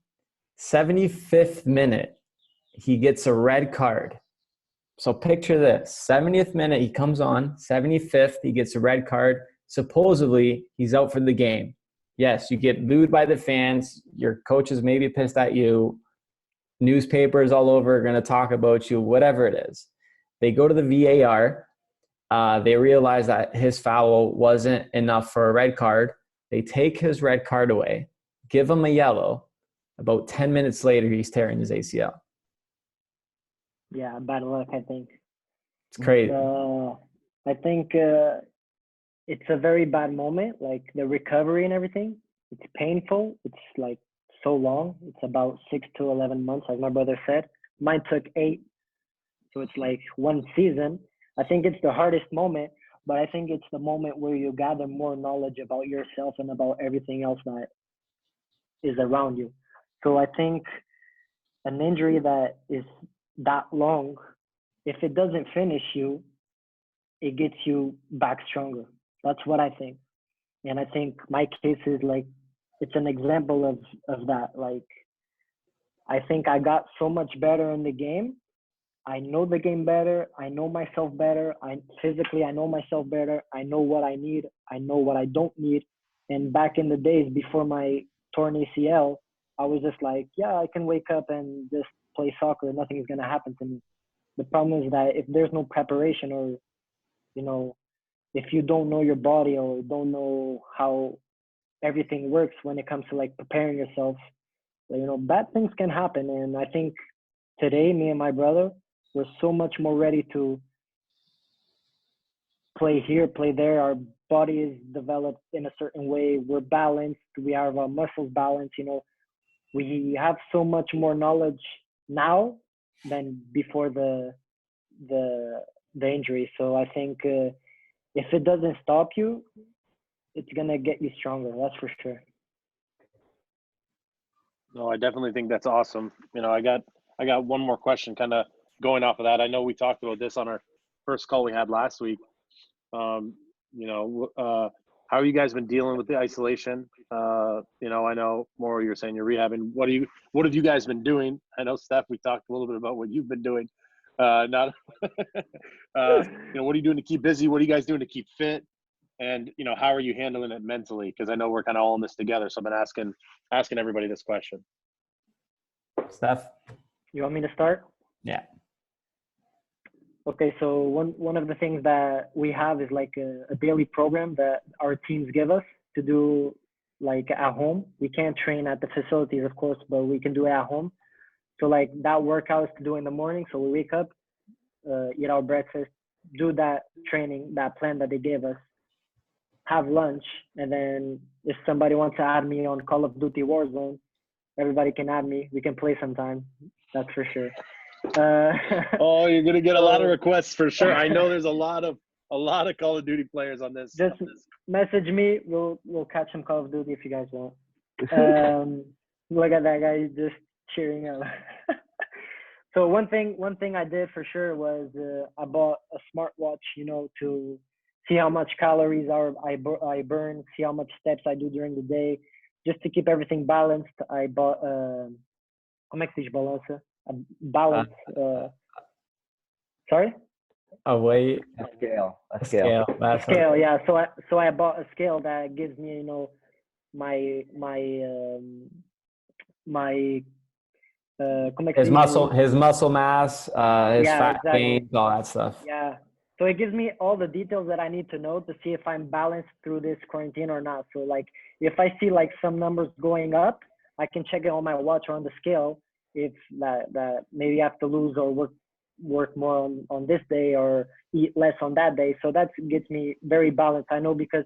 75th minute, he gets a red card. So picture this, 70th minute, he comes on, 75th, he gets a red card. Supposedly, he's out for the game. Yes, you get booed by the fans. Your coaches may be pissed at you. Newspapers all over are going to talk about you, whatever it is. They go to the VAR. They realize that his foul wasn't enough for a red card. They take his red card away, give him a yellow. About 10 minutes later, he's tearing his ACL. Yeah, bad luck, I think. It's crazy. I think it's a very bad moment, like the recovery and everything. It's painful. It's like so long. It's about 6 to 11 months, as my brother said. Mine took 8. So it's like one season. I think it's the hardest moment, but I think it's the moment where you gather more knowledge about yourself and about everything else that is around you. So I think an injury that is that long, if it doesn't finish you, it gets you back stronger. That's what I think. And I think my case is like, it's an example of that. Like, I think I got so much better in the game. I know the game better. I know myself better. I know myself better. I know what I need. I know what I don't need. And back in the days before my torn ACL, I was just like, yeah, I can wake up and just play soccer. Nothing is going to happen to me. The problem is that if there's no preparation, or, if you don't know your body or don't know how everything works when it comes to like preparing yourself, bad things can happen. And I think today, me and my brother, we're so much more ready to play here, play there. Our body is developed in a certain way. We're balanced. We have our muscles balanced. We have so much more knowledge now than before the injury. So I think if it doesn't stop you, it's gonna get you stronger. That's for sure. No, I definitely think that's awesome. I got one more question, kind of going off of that. I know we talked about this on our first call we had last week. How have you guys been dealing with the isolation? I know, Mauro, you're saying you're rehabbing. What have you guys been doing? I know, Steph, we talked a little bit about what you've been doing. What are you doing to keep busy? What are you guys doing to keep fit? And, how are you handling it mentally? Because I know we're kind of all in this together. So I've been asking everybody this question. Steph? You want me to start? Yeah. Okay, so one of the things that we have is like a daily program that our teams give us to do like at home. We can't train at the facilities, of course, but we can do it at home. So like that workout is to do in the morning. So we wake up, eat our breakfast, do that training, that plan that they gave us, have lunch, and then if somebody wants to add me on Call of Duty Warzone, everybody can add me. We can play sometime. That's for sure. Oh, you're gonna get a lot of requests for sure. I know there's a lot of Call of Duty players on this. Just message me. We'll catch some Call of Duty if you guys want. Look at that guy, he's just cheering up. So one thing I did for sure was I bought a smartwatch, you know, to see how much calories I burn, see how much steps I do during the day, just to keep everything balanced. I bought como é que se diz balança? A balance. Sorry. A weight. A scale. Scale. Yeah. So I bought a scale that gives me, you know, my his muscle mass, his fat exactly. gains, all that stuff. Yeah. So it gives me all the details that I need to know to see if I'm balanced through this quarantine or not. So like if I see like some numbers going up, I can check it on my watch or on the scale if that maybe I have to lose or work more on this day or eat less on that day. So that gets me very balanced. I know because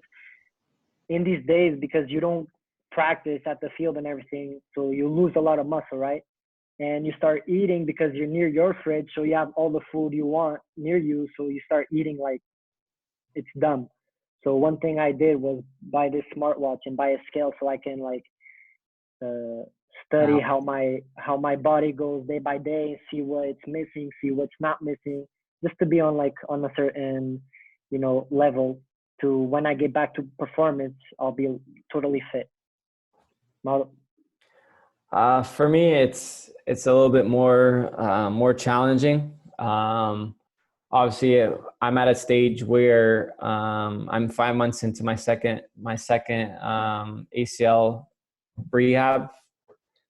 in these days, because you don't practice at the field and everything, so you lose a lot of muscle, right? And you start eating because you're near your fridge, so you have all the food you want near you, so you start eating like it's dumb. So one thing I did was buy this smartwatch and buy a scale so I can like study how my body goes day by day, see what it's missing, see what's not missing, just to be on a certain, you know, level to when I get back to performance, I'll be totally fit. Mauro? For me, it's a little bit more challenging. Obviously, I'm at a stage where I'm 5 months into my second ACL rehab.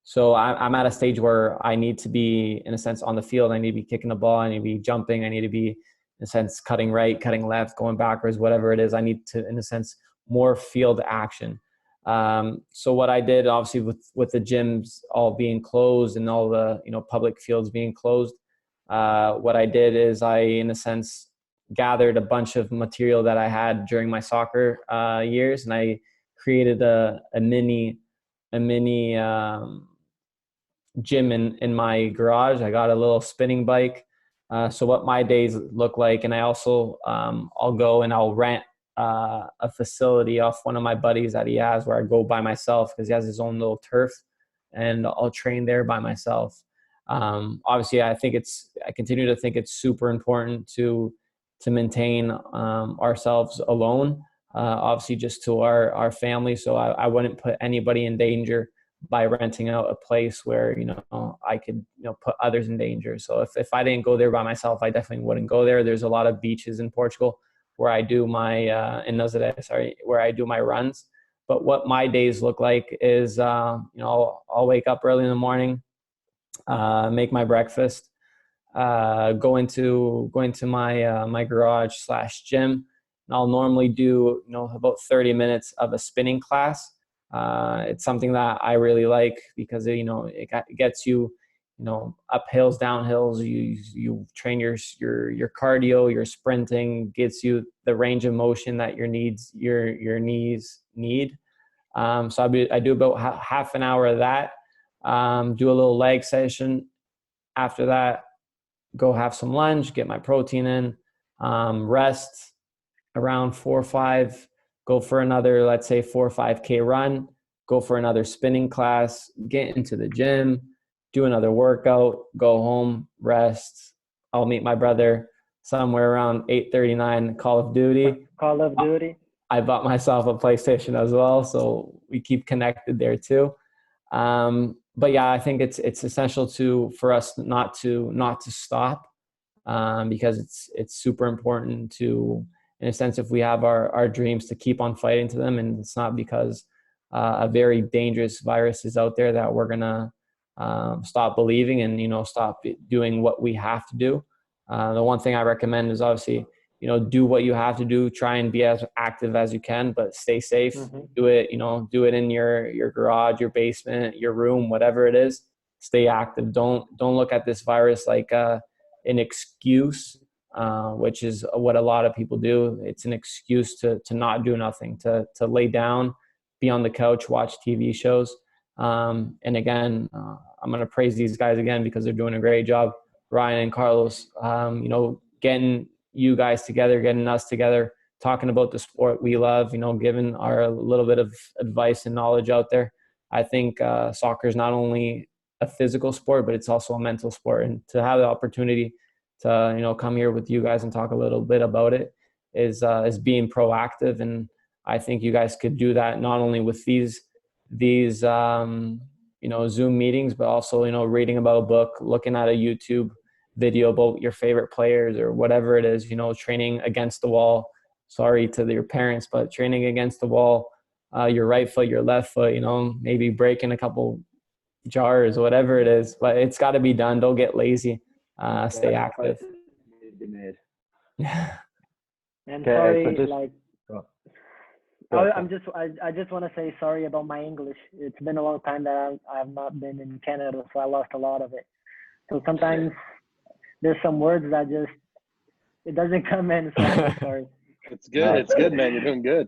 So I'm at a stage where I need to be, in a sense, on the field. I need to be kicking the ball. I need to be jumping. I need to be, in a sense, cutting right, cutting left, going backwards, whatever it is. I need to, in a sense, more field action. So what I did, obviously, with the gyms all being closed and all the, you know, public fields being closed, what I did is I, in a sense, gathered a bunch of material that I had during my soccer years, and I created a mini gym in my garage. I got a little spinning bike. So what my days look like, and I also I'll go and I'll rent a facility off one of my buddies that he has, where I go by myself because he has his own little turf, and I'll train there by myself. Obviously, I continue to think it's super important to maintain ourselves alone, obviously just to our family. So I wouldn't put anybody in danger by renting out a place where, you know, I could, you know, put others in danger. So if I didn't go there by myself, I definitely wouldn't go there. There's a lot of beaches in Portugal where I do my where I do my runs. But what my days look like is, you know, I'll wake up early in the morning, make my breakfast, go into my garage / gym, and I'll normally do, you know, about 30 minutes of a spinning class. It's something that I really like because, you know, it gets you, you know, up hills, down hills. You train your cardio, your sprinting, gets you the range of motion that your knees need. So I do about half an hour of that. Do a little leg session. After that, go have some lunch, get my protein in, rest around 4 or 5. Go for another, let's say 4 or 5K run, go for another spinning class, get into the gym, do another workout, go home, rest. I'll meet my brother somewhere around 8:39, Call of Duty. Call of Duty. I bought myself a PlayStation as well, so we keep connected there too. But yeah, I think it's essential for us not to stop, because it's super important to, in a sense, if we have our dreams, to keep on fighting to them. And it's not because a very dangerous virus is out there that we're gonna stop believing and, you know, stop doing what we have to do. The one thing I recommend is, obviously, do what you have to do. Try and be as active as you can, but stay safe. Do it, do it in your garage, your basement, your room, whatever it is. Stay active. Don't look at this virus like an excuse, which is what a lot of people do. It's an excuse to not do nothing, to lay down, be on the couch, watch TV shows. And again, I'm going to praise these guys again because they're doing a great job. Ryan and Carlos, getting you guys together, getting us together, talking about the sport we love, giving our little bit of advice and knowledge out there. I think soccer is not only a physical sport, but it's also a mental sport. And to have the opportunity to, come here with you guys and talk a little bit about it is being proactive. And I think you guys could do that not only with these Zoom meetings, but also, reading about a book, looking at a YouTube video about your favorite players or whatever it is, training against the wall. Sorry to your parents, but training against the wall, your right foot, your left foot, maybe breaking a couple jars, whatever it is, but it's got to be done. Don't get lazy. Stay active. And Okay, sorry, so I just want to say sorry about my English. It's been a long time that I have not been in Canada, so I lost a lot of it. So sometimes there's some words that it doesn't come in, so I'm so sorry. It's good. It's good, man. You're doing good.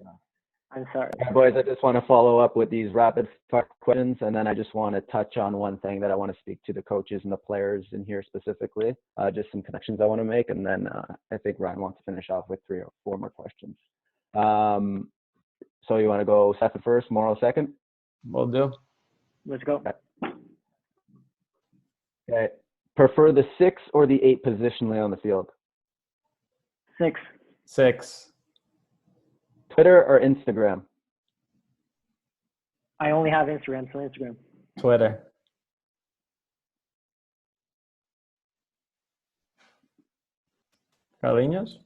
I'm sorry. Yeah, boys, I just want to follow up with these rapid fire questions, and then I just want to touch on one thing that I want to speak to the coaches and the players in here specifically, just some connections I want to make, and then I think Ryan wants to finish off with 3 or 4 more questions. So you want to go Stephen first, Mauro second? Will do. Let's go. Okay. Prefer the 6 or the 8 positionally on the field? 6. 6. Twitter or Instagram? I only have Instagram, so Instagram. Twitter. Carlinhos?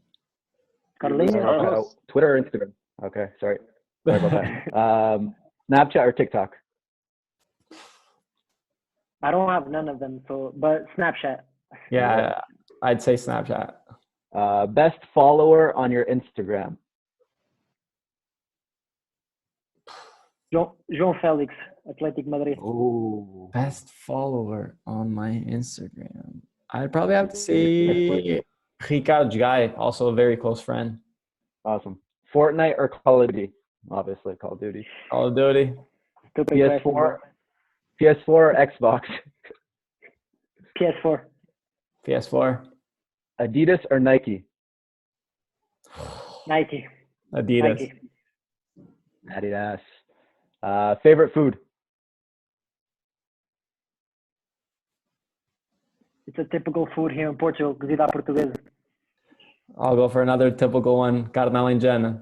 Carlinhos? Twitter or Instagram? Okay, sorry about that. Snapchat or TikTok? I don't have none of them, but Snapchat. Yeah, I'd say Snapchat. Best follower on your Instagram? João Félix, Athletic Madrid. Ooh. Best follower on my Instagram. I'd probably have to say Ricardo Guy, also a very close friend. Awesome. Fortnite or Call of Duty? Obviously, Call of Duty. Call of Duty. PS4 or Xbox? PS4. PS4. Adidas or Nike? Nike. Adidas. Nike. Adidas. Favorite food? It's a typical food here in Portugal, Cozida Portuguese. I'll go for another typical one, carne alentejana.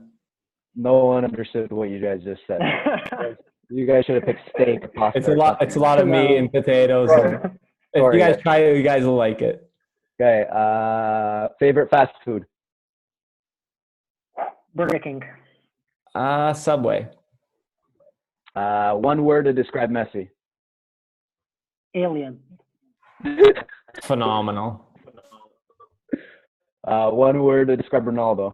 No one understood what you guys just said. You guys should have picked steak. Pasta, It's a lot of meat and potatoes. And if you guys try it, you guys will like it. Okay. Favorite fast food? Burger King. Subway. One word to describe Messi. Alien. Phenomenal. One word to describe Ronaldo.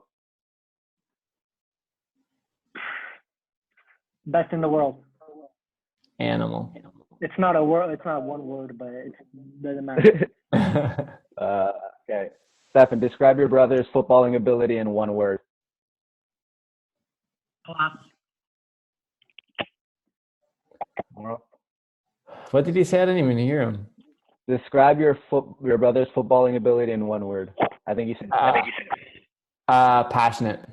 Best in the world. Animal. It's not a word. It's not one word, but it doesn't matter. Okay. Stephen, describe your brother's footballing ability in one word. What did he say? I didn't even hear him. Describe your brother's footballing ability in one word. I think you said. Passionate.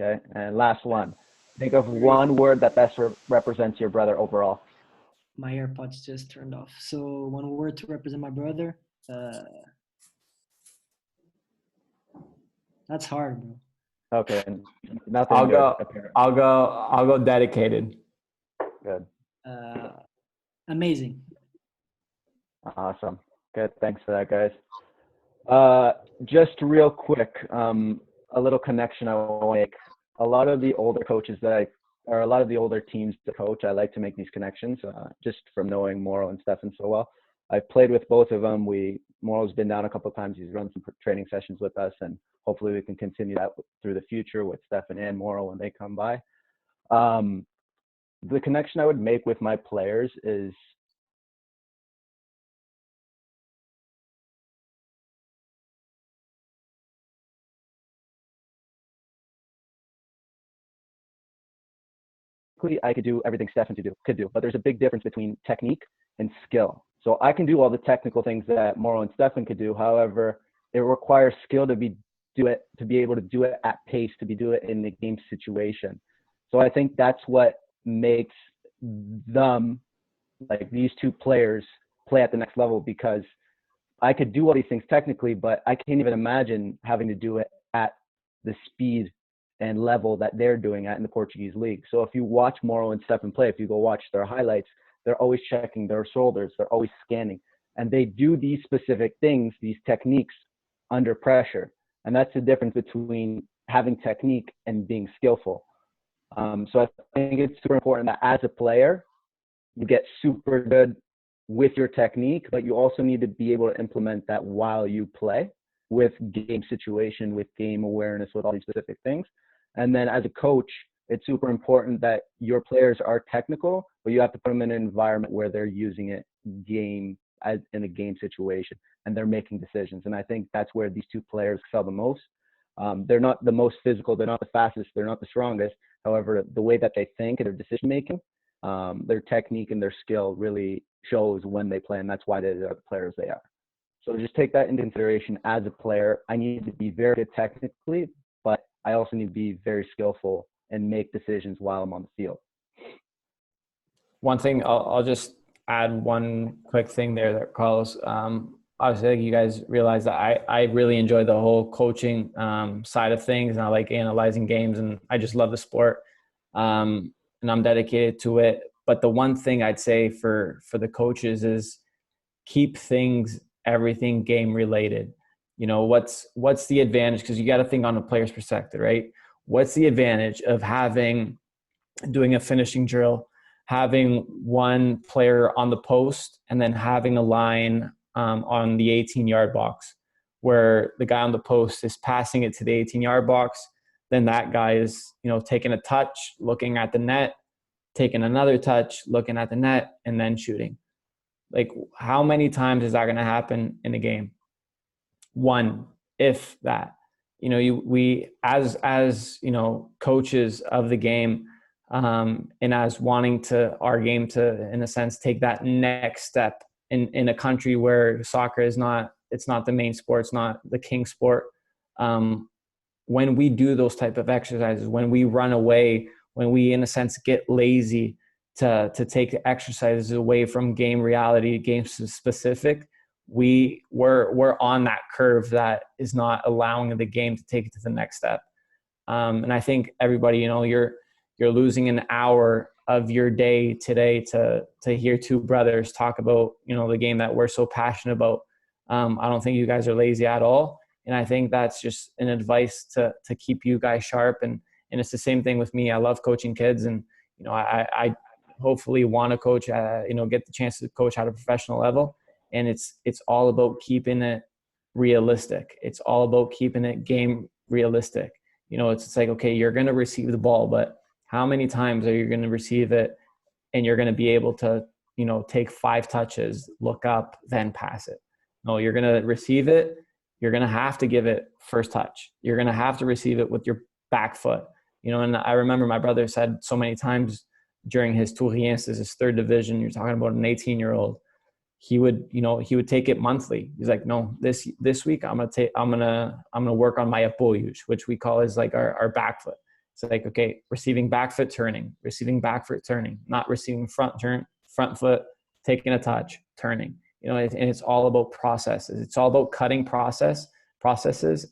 Okay. And last one. Think of one word that best represents your brother overall. My AirPods just turned off. So one word to represent my brother. That's hard, bro. Okay. Nothing. I'll go dedicated. Good. Amazing. Awesome. Good. Thanks for that, guys. Just real quick, a little connection I want to make. A lot of the older coaches a lot of the older teams to coach, I like to make these connections just from knowing Mauro and Stephen so well. I've played with both of them. We Mauro's been down a couple of times. He's run some training sessions with us, and hopefully we can continue that through the future with Stephen and Mauro when they come by. The connection I would make with my players is I could do everything Stephen could do, but there's a big difference between technique and skill. So I can do all the technical things that Mauro and Stephen could do. However, it requires skill to be able to do it at pace, do it in the game situation. So I think that's what makes them, like these two players, play at the next level, because I could do all these things technically, but I can't even imagine having to do it at the speed and level that they're doing at in the Portuguese league. So if you watch Mauro and Stephen play, if you go watch their highlights, they're always checking their shoulders, they're always scanning, and they do these specific things, these techniques, under pressure. And that's the difference between having technique and being skillful. So I think it's super important that as a player, you get super good with your technique, but you also need to be able to implement that while you play, with game situation, with game awareness, with all these specific things. And then as a coach, it's super important that your players are technical, but you have to put them in an environment where they're using it in a game situation, and they're making decisions. And I think that's where these two players excel the most. They're not the most physical, they're not the fastest, they're not the strongest. However, the way that they think and their decision making, their technique and their skill really shows when they play, and that's why they're the players they are. So just take that into consideration. As a player, I need to be very good technically, but I also need to be very skillful and make decisions while I'm on the field. One thing, I'll just add one quick thing there, Carlos. Obviously, you guys realize that I really enjoy the whole coaching side of things, and I like analyzing games, and I just love the sport, and I'm dedicated to it. But the one thing I'd say for the coaches is keep everything game related. You know, what's the advantage? Because you got to think on a player's perspective, right? What's the advantage of doing a finishing drill, having one player on the post, and then having a line on the 18-yard box, where the guy on the post is passing it to the 18-yard box, then that guy is, taking a touch, looking at the net, taking another touch, looking at the net, and then shooting. Like, how many times is that going to happen in a game? One, if that. We as coaches of the game, and as wanting our game to, in a sense, take that next step in a country where soccer it's not the main sport, it's not the king sport. When we do those type of exercises, when we run away, when we, in a sense, get lazy to take exercises away from game reality, game specific, we're on that curve that is not allowing the game to take it to the next step. And I think everybody, you're losing an hour of your day today to hear two brothers talk about, the game that we're so passionate about. I don't think you guys are lazy at all. And I think that's just an advice to keep you guys sharp. And it's the same thing with me. I love coaching kids, and, I hopefully want to coach, get the chance to coach at a professional level. And it's all about keeping it realistic. It's all about keeping it game realistic. It's like, okay, you're going to receive the ball, but how many times are you going to receive it and you're going to be able to, take 5 touches, look up, then pass it? No, you're going to receive it. You're going to have to give it first touch. You're going to have to receive it with your back foot. And I remember my brother said so many times during his Touriense, his 3rd division, you're talking about an 18-year-old. He would take it monthly. He's like, no, this week I'm gonna work on my épaules, which we call is like our back foot. It's like, okay, receiving back foot turning, not receiving front foot, taking a touch, turning. And it's all about processes. It's all about cutting processes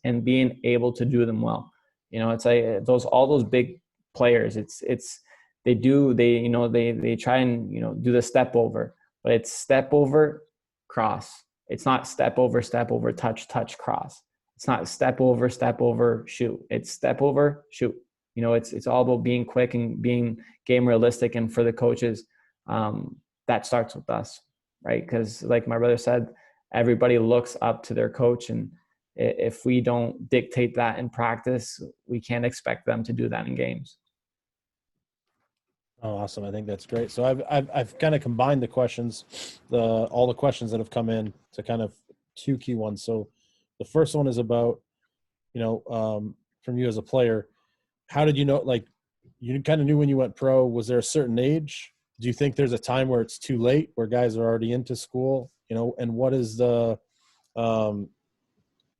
and being able to do them well. It's like all those big players. They try and do the step over. But it's step over, cross. It's not step over, touch, cross. It's not step over, shoot. It's step over, shoot. It's all about being quick and being game realistic. And for the coaches, that starts with us, right? Because like my brother said, everybody looks up to their coach. And if we don't dictate that in practice, we can't expect them to do that in games. Oh, awesome. I think that's great. So I've kind of combined the questions, all the questions that have come in to kind of two key ones. So the first one is about, from you as a player, how did you know, like, you kind of knew when you went pro, was there a certain age? Do you think there's a time where it's too late, where guys are already into school, and what is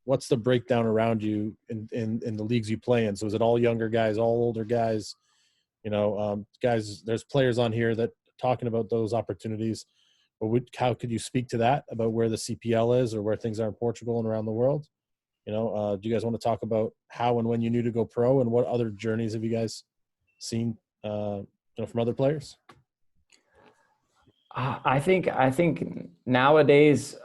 what's the breakdown around you in the leagues you play in? So is it all younger guys, all older guys? Guys, there's players on here that talking about those opportunities. But how could you speak to that about where the CPL is or where things are in Portugal and around the world? Do you guys want to talk about how and when you knew to go pro, and what other journeys have you guys seen, from other players? I think nowadays,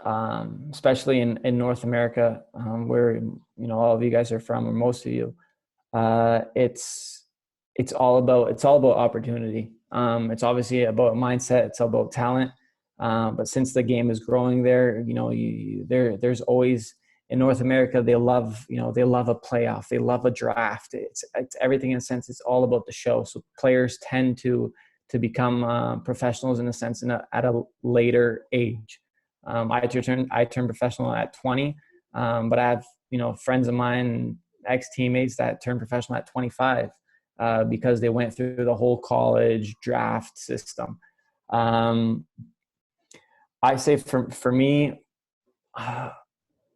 especially in North America, where all of you guys are from, or most of you, it's all about opportunity. It's obviously about mindset. It's about talent. But since the game is growing there, there's always, in North America, they love a playoff. They love a draft. It's everything in a sense. It's all about the show. So players tend to become professionals in a sense at a later age. I turned professional at 20, but I have friends of mine, ex-teammates that turned professional at 25 because they went through the whole college draft system. I say for me,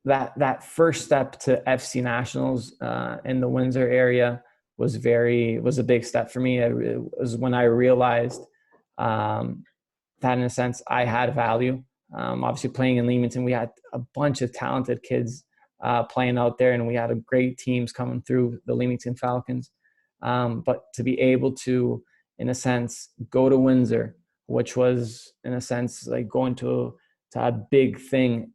that first step to FC Nationals in the Windsor area was a big step for me. It was when I realized that in a sense I had value. Obviously playing in Leamington, we had a bunch of talented kids playing out there, and we had a great teams coming through the Leamington Falcons. But to be able to, in a sense, go to Windsor, which was in a sense like going to a big thing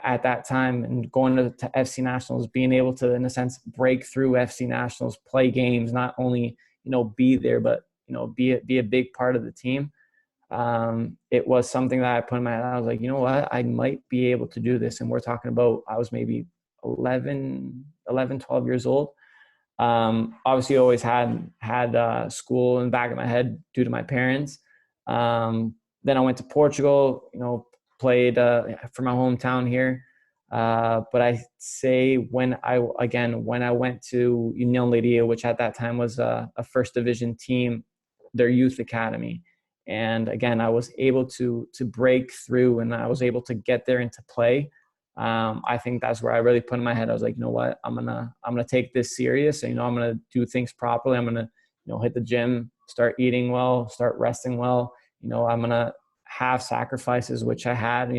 at that time, and going to FC Nationals, being able to, in a sense, break through FC Nationals, play games, not only, be there, but, be a big part of the team. It was something that I put in my head. I was like, you know what, I might be able to do this. And we're talking about, I was maybe 11, 12 years old. Obviously always had school in the back of my head due to my parents. Then I went to Portugal, played for my hometown here. But I say when I went to União Leiria, which at that time was a first division team, their youth academy. And again, I was able to break through, and I was able to get there into play. I think that's where I really put in my head. I was like, you know what, I'm gonna take this serious. And, I'm gonna do things properly. I'm gonna, hit the gym, start eating well, start resting well. I'm going to have sacrifices, which I had,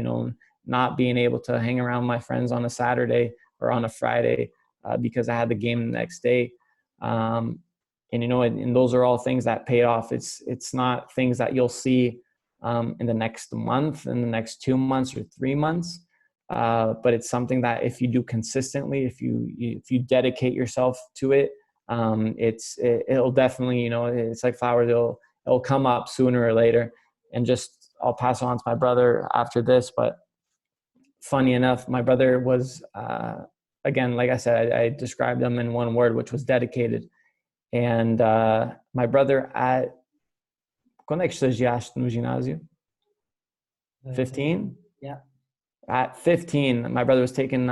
not being able to hang around my friends on a Saturday or on a Friday because I had the game the next day. And those are all things that paid off. It's not things that you'll see in the next month, in the next 2 months or 3 months. But it's something that if you do consistently, if you dedicate yourself to it, it'll definitely, it's like flowers. It'll come up sooner or later. And I'll pass it on to my brother after this. But funny enough, my brother was, again, like I said, I described him in one word, which was dedicated. And my brother quando é que estagiaste no ginásio? 15? Yeah. At 15, my brother was taking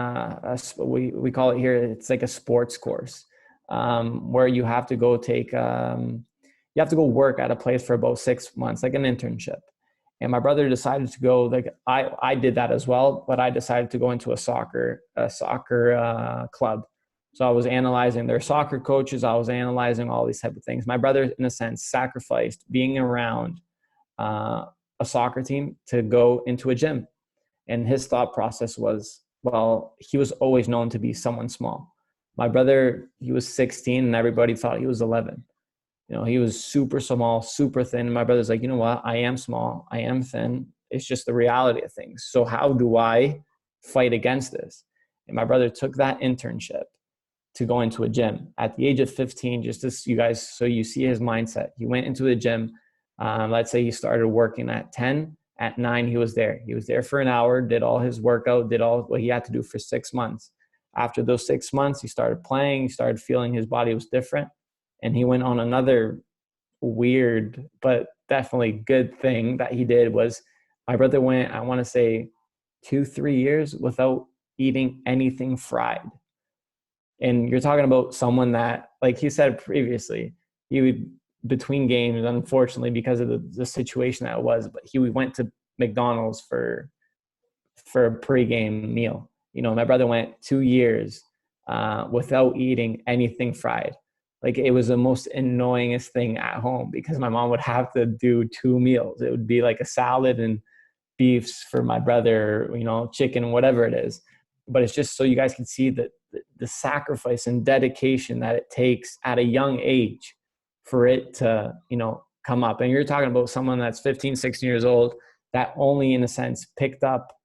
we call it here, it's like a sports course where you have to go you have to go work at a place for about 6 months, like an internship. And my brother decided to go, like I did that as well, but I decided to go into a soccer club. So I was analyzing their soccer coaches. I was analyzing all these type of things. My brother, in a sense, sacrificed being around a soccer team to go into a gym. And his thought process was, well, he was always known to be someone small. My brother, he was 16 and everybody thought he was 11. He was super small, super thin. My brother's like, you know what? I am small. I am thin. It's just the reality of things. So how do I fight against this? And my brother took that internship to go into a gym at the age of 15, just as you guys, so you see his mindset. He went into the gym. Let's say he started working at 10. At 9, he was there. He was there for an hour, did all his workout, did all what he had to do for 6 months. After those 6 months, he started playing, he started feeling his body was different. And he went on another weird, but definitely good thing that he did was my brother went, I want to say 2-3 years without eating anything fried. And you're talking about someone that, like he said previously, he would, between games, unfortunately, because of the situation that it was, but he went to McDonald's for a pregame meal. You know, my brother went 2 years without eating anything fried. Like, it was the most annoyingest thing at home because my mom would have to do 2 meals. It would be like a salad and beefs for my brother, you know, chicken, whatever it is. But it's just so you guys can see the sacrifice and dedication that it takes at a young age for it to, you know, come up. And you're talking about someone that's 15, 16 years old that only, in a sense, picked up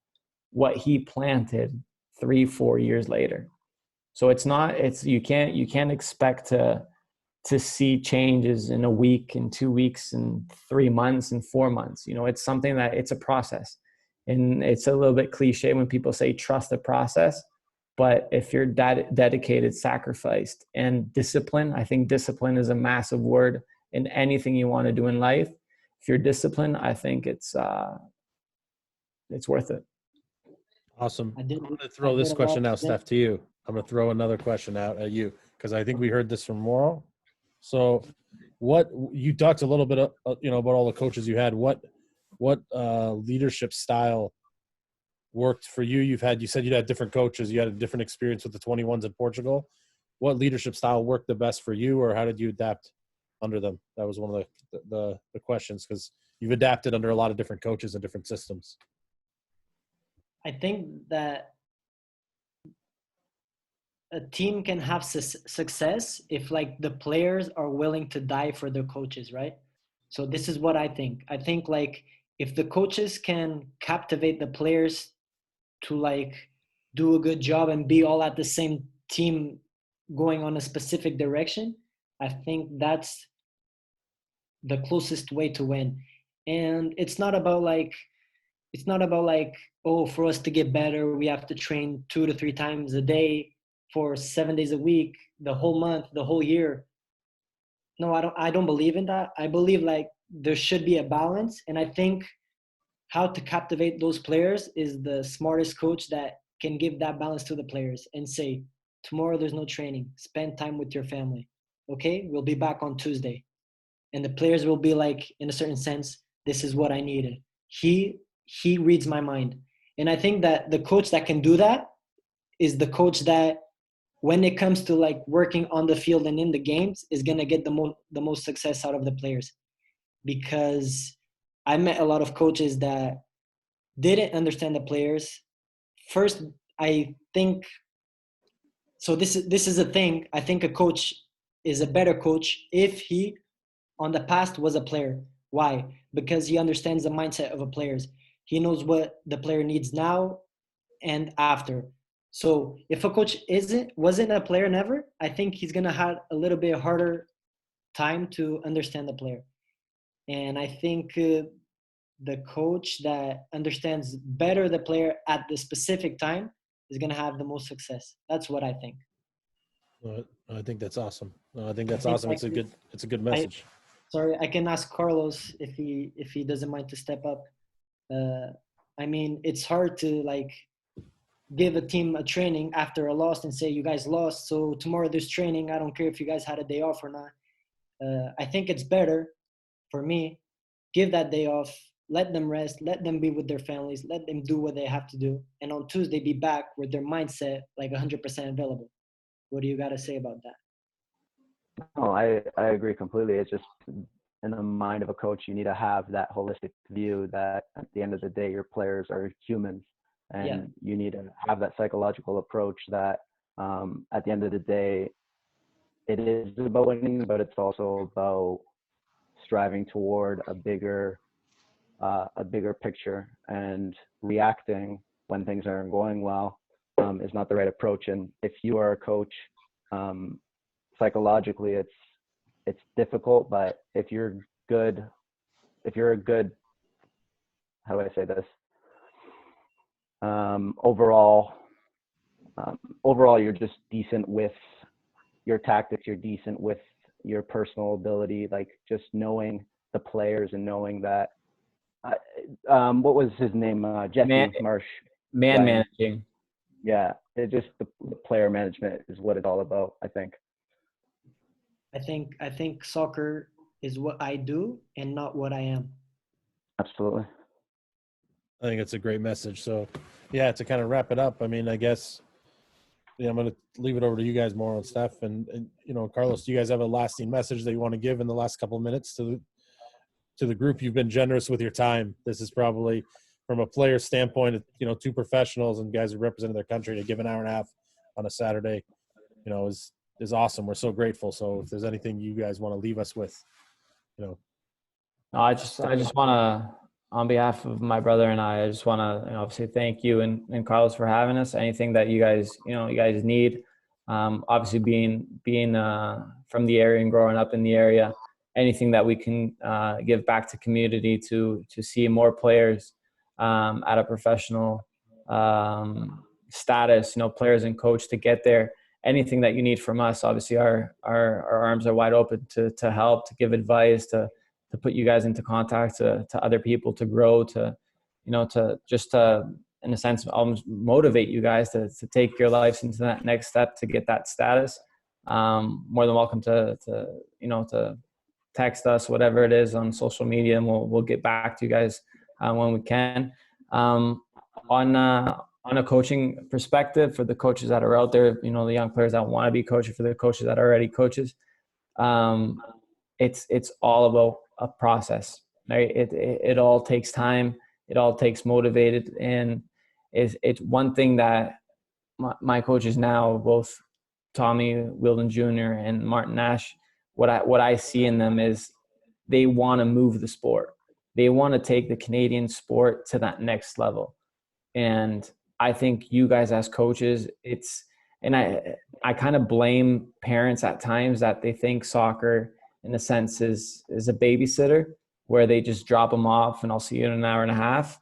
what he planted 3-4 years later. So you can't expect to see changes in a week, in 2 weeks, in 3 months, in 4 months. You know, it's something that it's a process. And it's a little bit cliche when people say trust the process. But if you're dedicated, sacrificed, and disciplined, I think discipline is a massive word in anything you want to do in life. If you're disciplined, I think it's worth it. Awesome. I'm going to throw this question now, Steph, to you. I'm going to throw another question out at you because I think we heard this from Mauro. So, what you talked a little bit, about all the coaches you had. What leadership style worked for you? You said you had different coaches. You had a different experience with the 21s in Portugal. What leadership style worked the best for you, or how did you adapt under them? That was one of the questions because you've adapted under a lot of different coaches and different systems. I think that a team can have success if, like, the players are willing to die for their coaches, right? So this is what I think. I think, like, if the coaches can captivate the players to, like, do a good job and be all at the same team going on a specific direction, I think that's the closest way to win. And it's not about like, oh, for us to get better, we have to train 2 to 3 times a day for 7 days a week, the whole month, the whole year. No, I don't believe in that. I believe, like, there should be a balance. And I think how to captivate those players is the smartest coach that can give that balance to the players and say, tomorrow there's no training, spend time with your family. Okay, we'll be back on Tuesday. And the players will be like, in a certain sense, this is what I needed. He reads my mind. And I think that the coach that can do that is the coach that, when it comes to, like, working on the field and in the games, is going to get the most success out of the players. Because I met a lot of coaches that didn't understand the players. First, I think, so this is a thing. I think a coach is a better coach if he, on the past, was a player. Why? Because he understands the mindset of a player. He knows what the player needs now and after. So if a coach wasn't a player never, I think he's gonna have a little bit harder time to understand the player. And I think the coach that understands better the player at the specific time is gonna have the most success. That's what I think. I think that's awesome. I think that's awesome. It's a good message. Sorry, I can ask Carlos if he doesn't mind to step up. I mean, it's hard to, like, give a team a training after a loss and say, you guys lost, so tomorrow there's training. I don't care if you guys had a day off or not. I think it's better for me, give that day off, let them rest, let them be with their families, let them do what they have to do. And on Tuesday, be back with their mindset, like, 100% available. What do you got to say about that? No, I agree completely. It's just in the mind of a coach, you need to have that holistic view that at the end of the day, your players are humans. And you need to have that psychological approach that at the end of the day, it is about winning, but it's also about striving toward a bigger picture, and reacting when things aren't going well is not the right approach. And if you are a coach, psychologically, it's difficult, but if you're a good how do I say this? Overall, you're just decent with your tactics. You're decent with your personal ability, like just knowing the players and knowing that. What was his name? Jesse Marsh. Managing. Yeah, it just the player management is what it's all about, I think. I think soccer is what I do and not what I am. Absolutely. I think it's a great message. So, yeah, to kind of wrap it up, I mean, I guess I'm going to leave it over to you guys, Mauro and Steph. And Carlos, do you guys have a lasting message that you want to give in the last couple of minutes to the group? You've been generous with your time. This is probably, from a player standpoint, two professionals and guys who represented their country, to give an hour and a half on a Saturday, is awesome. We're so grateful. So if there's anything you guys want to leave us with, No, I just want to, on behalf of my brother and I just want to obviously thank you and Carlos for having us. Anything that you guys need, obviously being from the area and growing up in the area, anything that we can give back to community to see more players at a professional status, players and coach to get there. Anything that you need from us, obviously our arms are wide open to help, to give advice, to put you guys into contact to other people, to grow, to in a sense almost motivate you guys to take your lives into that next step to get that status. More than welcome to text us, whatever it is, on social media, and we'll get back to you guys when we can. On a coaching perspective, for the coaches that are out there, the young players that want to be coaches, for the coaches that are already coaches, it's all about a process, right? It all takes time. It all takes motivated, and it's one thing that my coaches now, both Tommy Wilden Jr. and Martin Nash, what I see in them is they want to move the sport. They want to take the Canadian sport to that next level. And I think you guys as coaches, I kind of blame parents at times that they think soccer in a sense is a babysitter where they just drop them off and I'll see you in an hour and a half.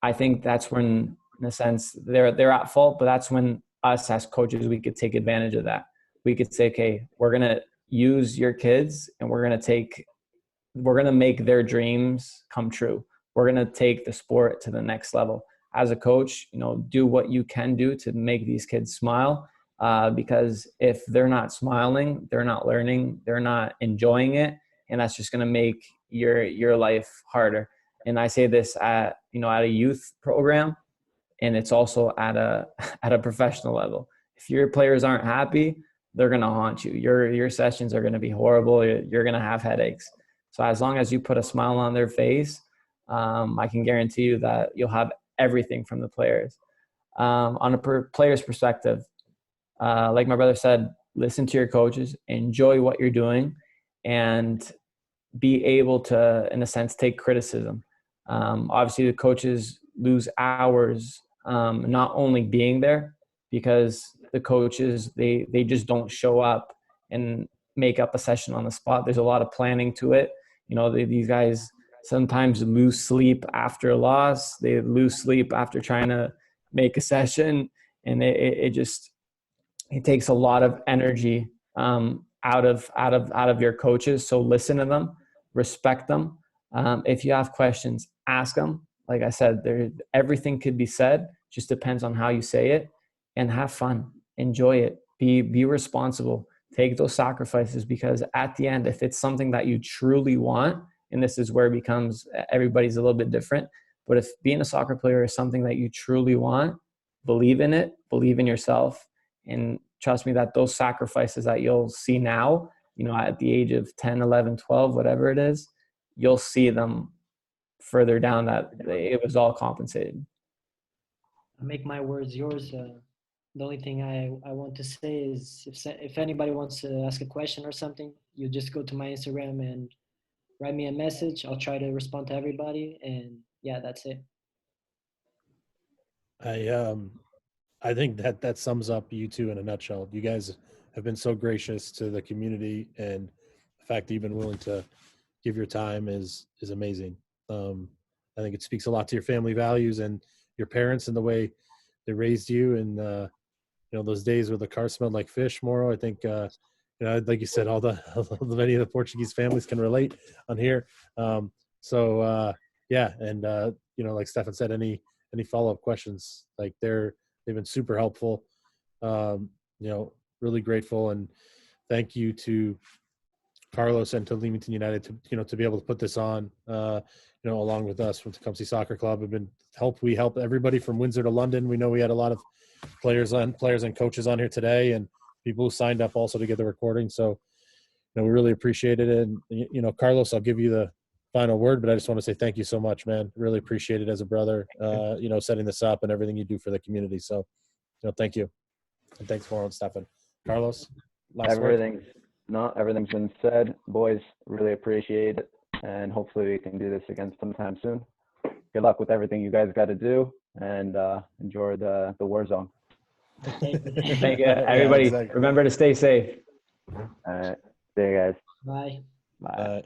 I think that's when, in a sense, they're at fault, but that's when us as coaches, we could take advantage of that. We could say, okay, we're going to use your kids and we're going to make their dreams come true. We're going to take the sport to the next level. As a coach, do what you can do to make these kids smile, because if they're not smiling, they're not learning, they're not enjoying it, and that's just going to make your life harder. And I say this at a youth program, and it's also at a professional level. If your players aren't happy, they're going to haunt you. Your sessions are going to be horrible. You're going to have headaches. So as long as you put a smile on their face, I can guarantee you that you'll have everything from the players. On a player's perspective, like my brother said, listen to your coaches, enjoy what you're doing, and be able to, in a sense, take criticism. Obviously, the coaches lose hours not only being there, because the coaches, they just don't show up and make up a session on the spot. There's a lot of planning to it. These guys sometimes lose sleep after a loss. They lose sleep after trying to make a session, and it takes a lot of energy out of your coaches. So listen to them, respect them. If you have questions, ask them. Like I said, everything could be said. Just depends on how you say it, and have fun, enjoy it, be responsible, take those sacrifices, because at the end, if it's something that you truly want, and this is where it becomes, everybody's a little bit different, but if being a soccer player is something that you truly want, believe in it, believe in yourself, and trust me that those sacrifices that you'll see now, at the age of 10, 11, 12, whatever it is, you'll see them further down, that it was all compensated. I'll make my words yours. The only thing I want to say is if anybody wants to ask a question or something, you just go to my Instagram and write me a message. I'll try to respond to everybody. And yeah, that's it. I think that sums up you two in a nutshell. You guys have been so gracious to the community, and the fact that you've been willing to give your time is amazing. I think it speaks a lot to your family values and your parents and the way they raised you. And, you know, those days where the car smelled like fish, Mauro, I think, you know, like you said, many of the Portuguese families can relate on here. Yeah. And, you know, like Stephen said, any follow-up questions, like they've been super helpful. You know, really grateful. And thank you to Carlos and to Leamington United to be able to put this on, you know, along with us from Tecumseh Soccer Club. We helped everybody from Windsor to London. We know we had a lot of players and coaches on here today, and people who signed up also to get the recording. So, you know, we really appreciate it. And, you know, Carlos, I'll give you the final word, but I just want to say thank you so much, man. Really appreciate it as a brother, you know, setting this up and everything you do for the community. So, you know, thank you. And thanks, Mauro and Stephen. Carlos, last word. Everything's been said. Boys, really appreciate it. And hopefully we can do this again sometime soon. Good luck with everything you guys got to do, and enjoy the war zone. Thank you, everybody. Yeah, exactly. Remember to stay safe. All right. See you guys. Bye. Bye.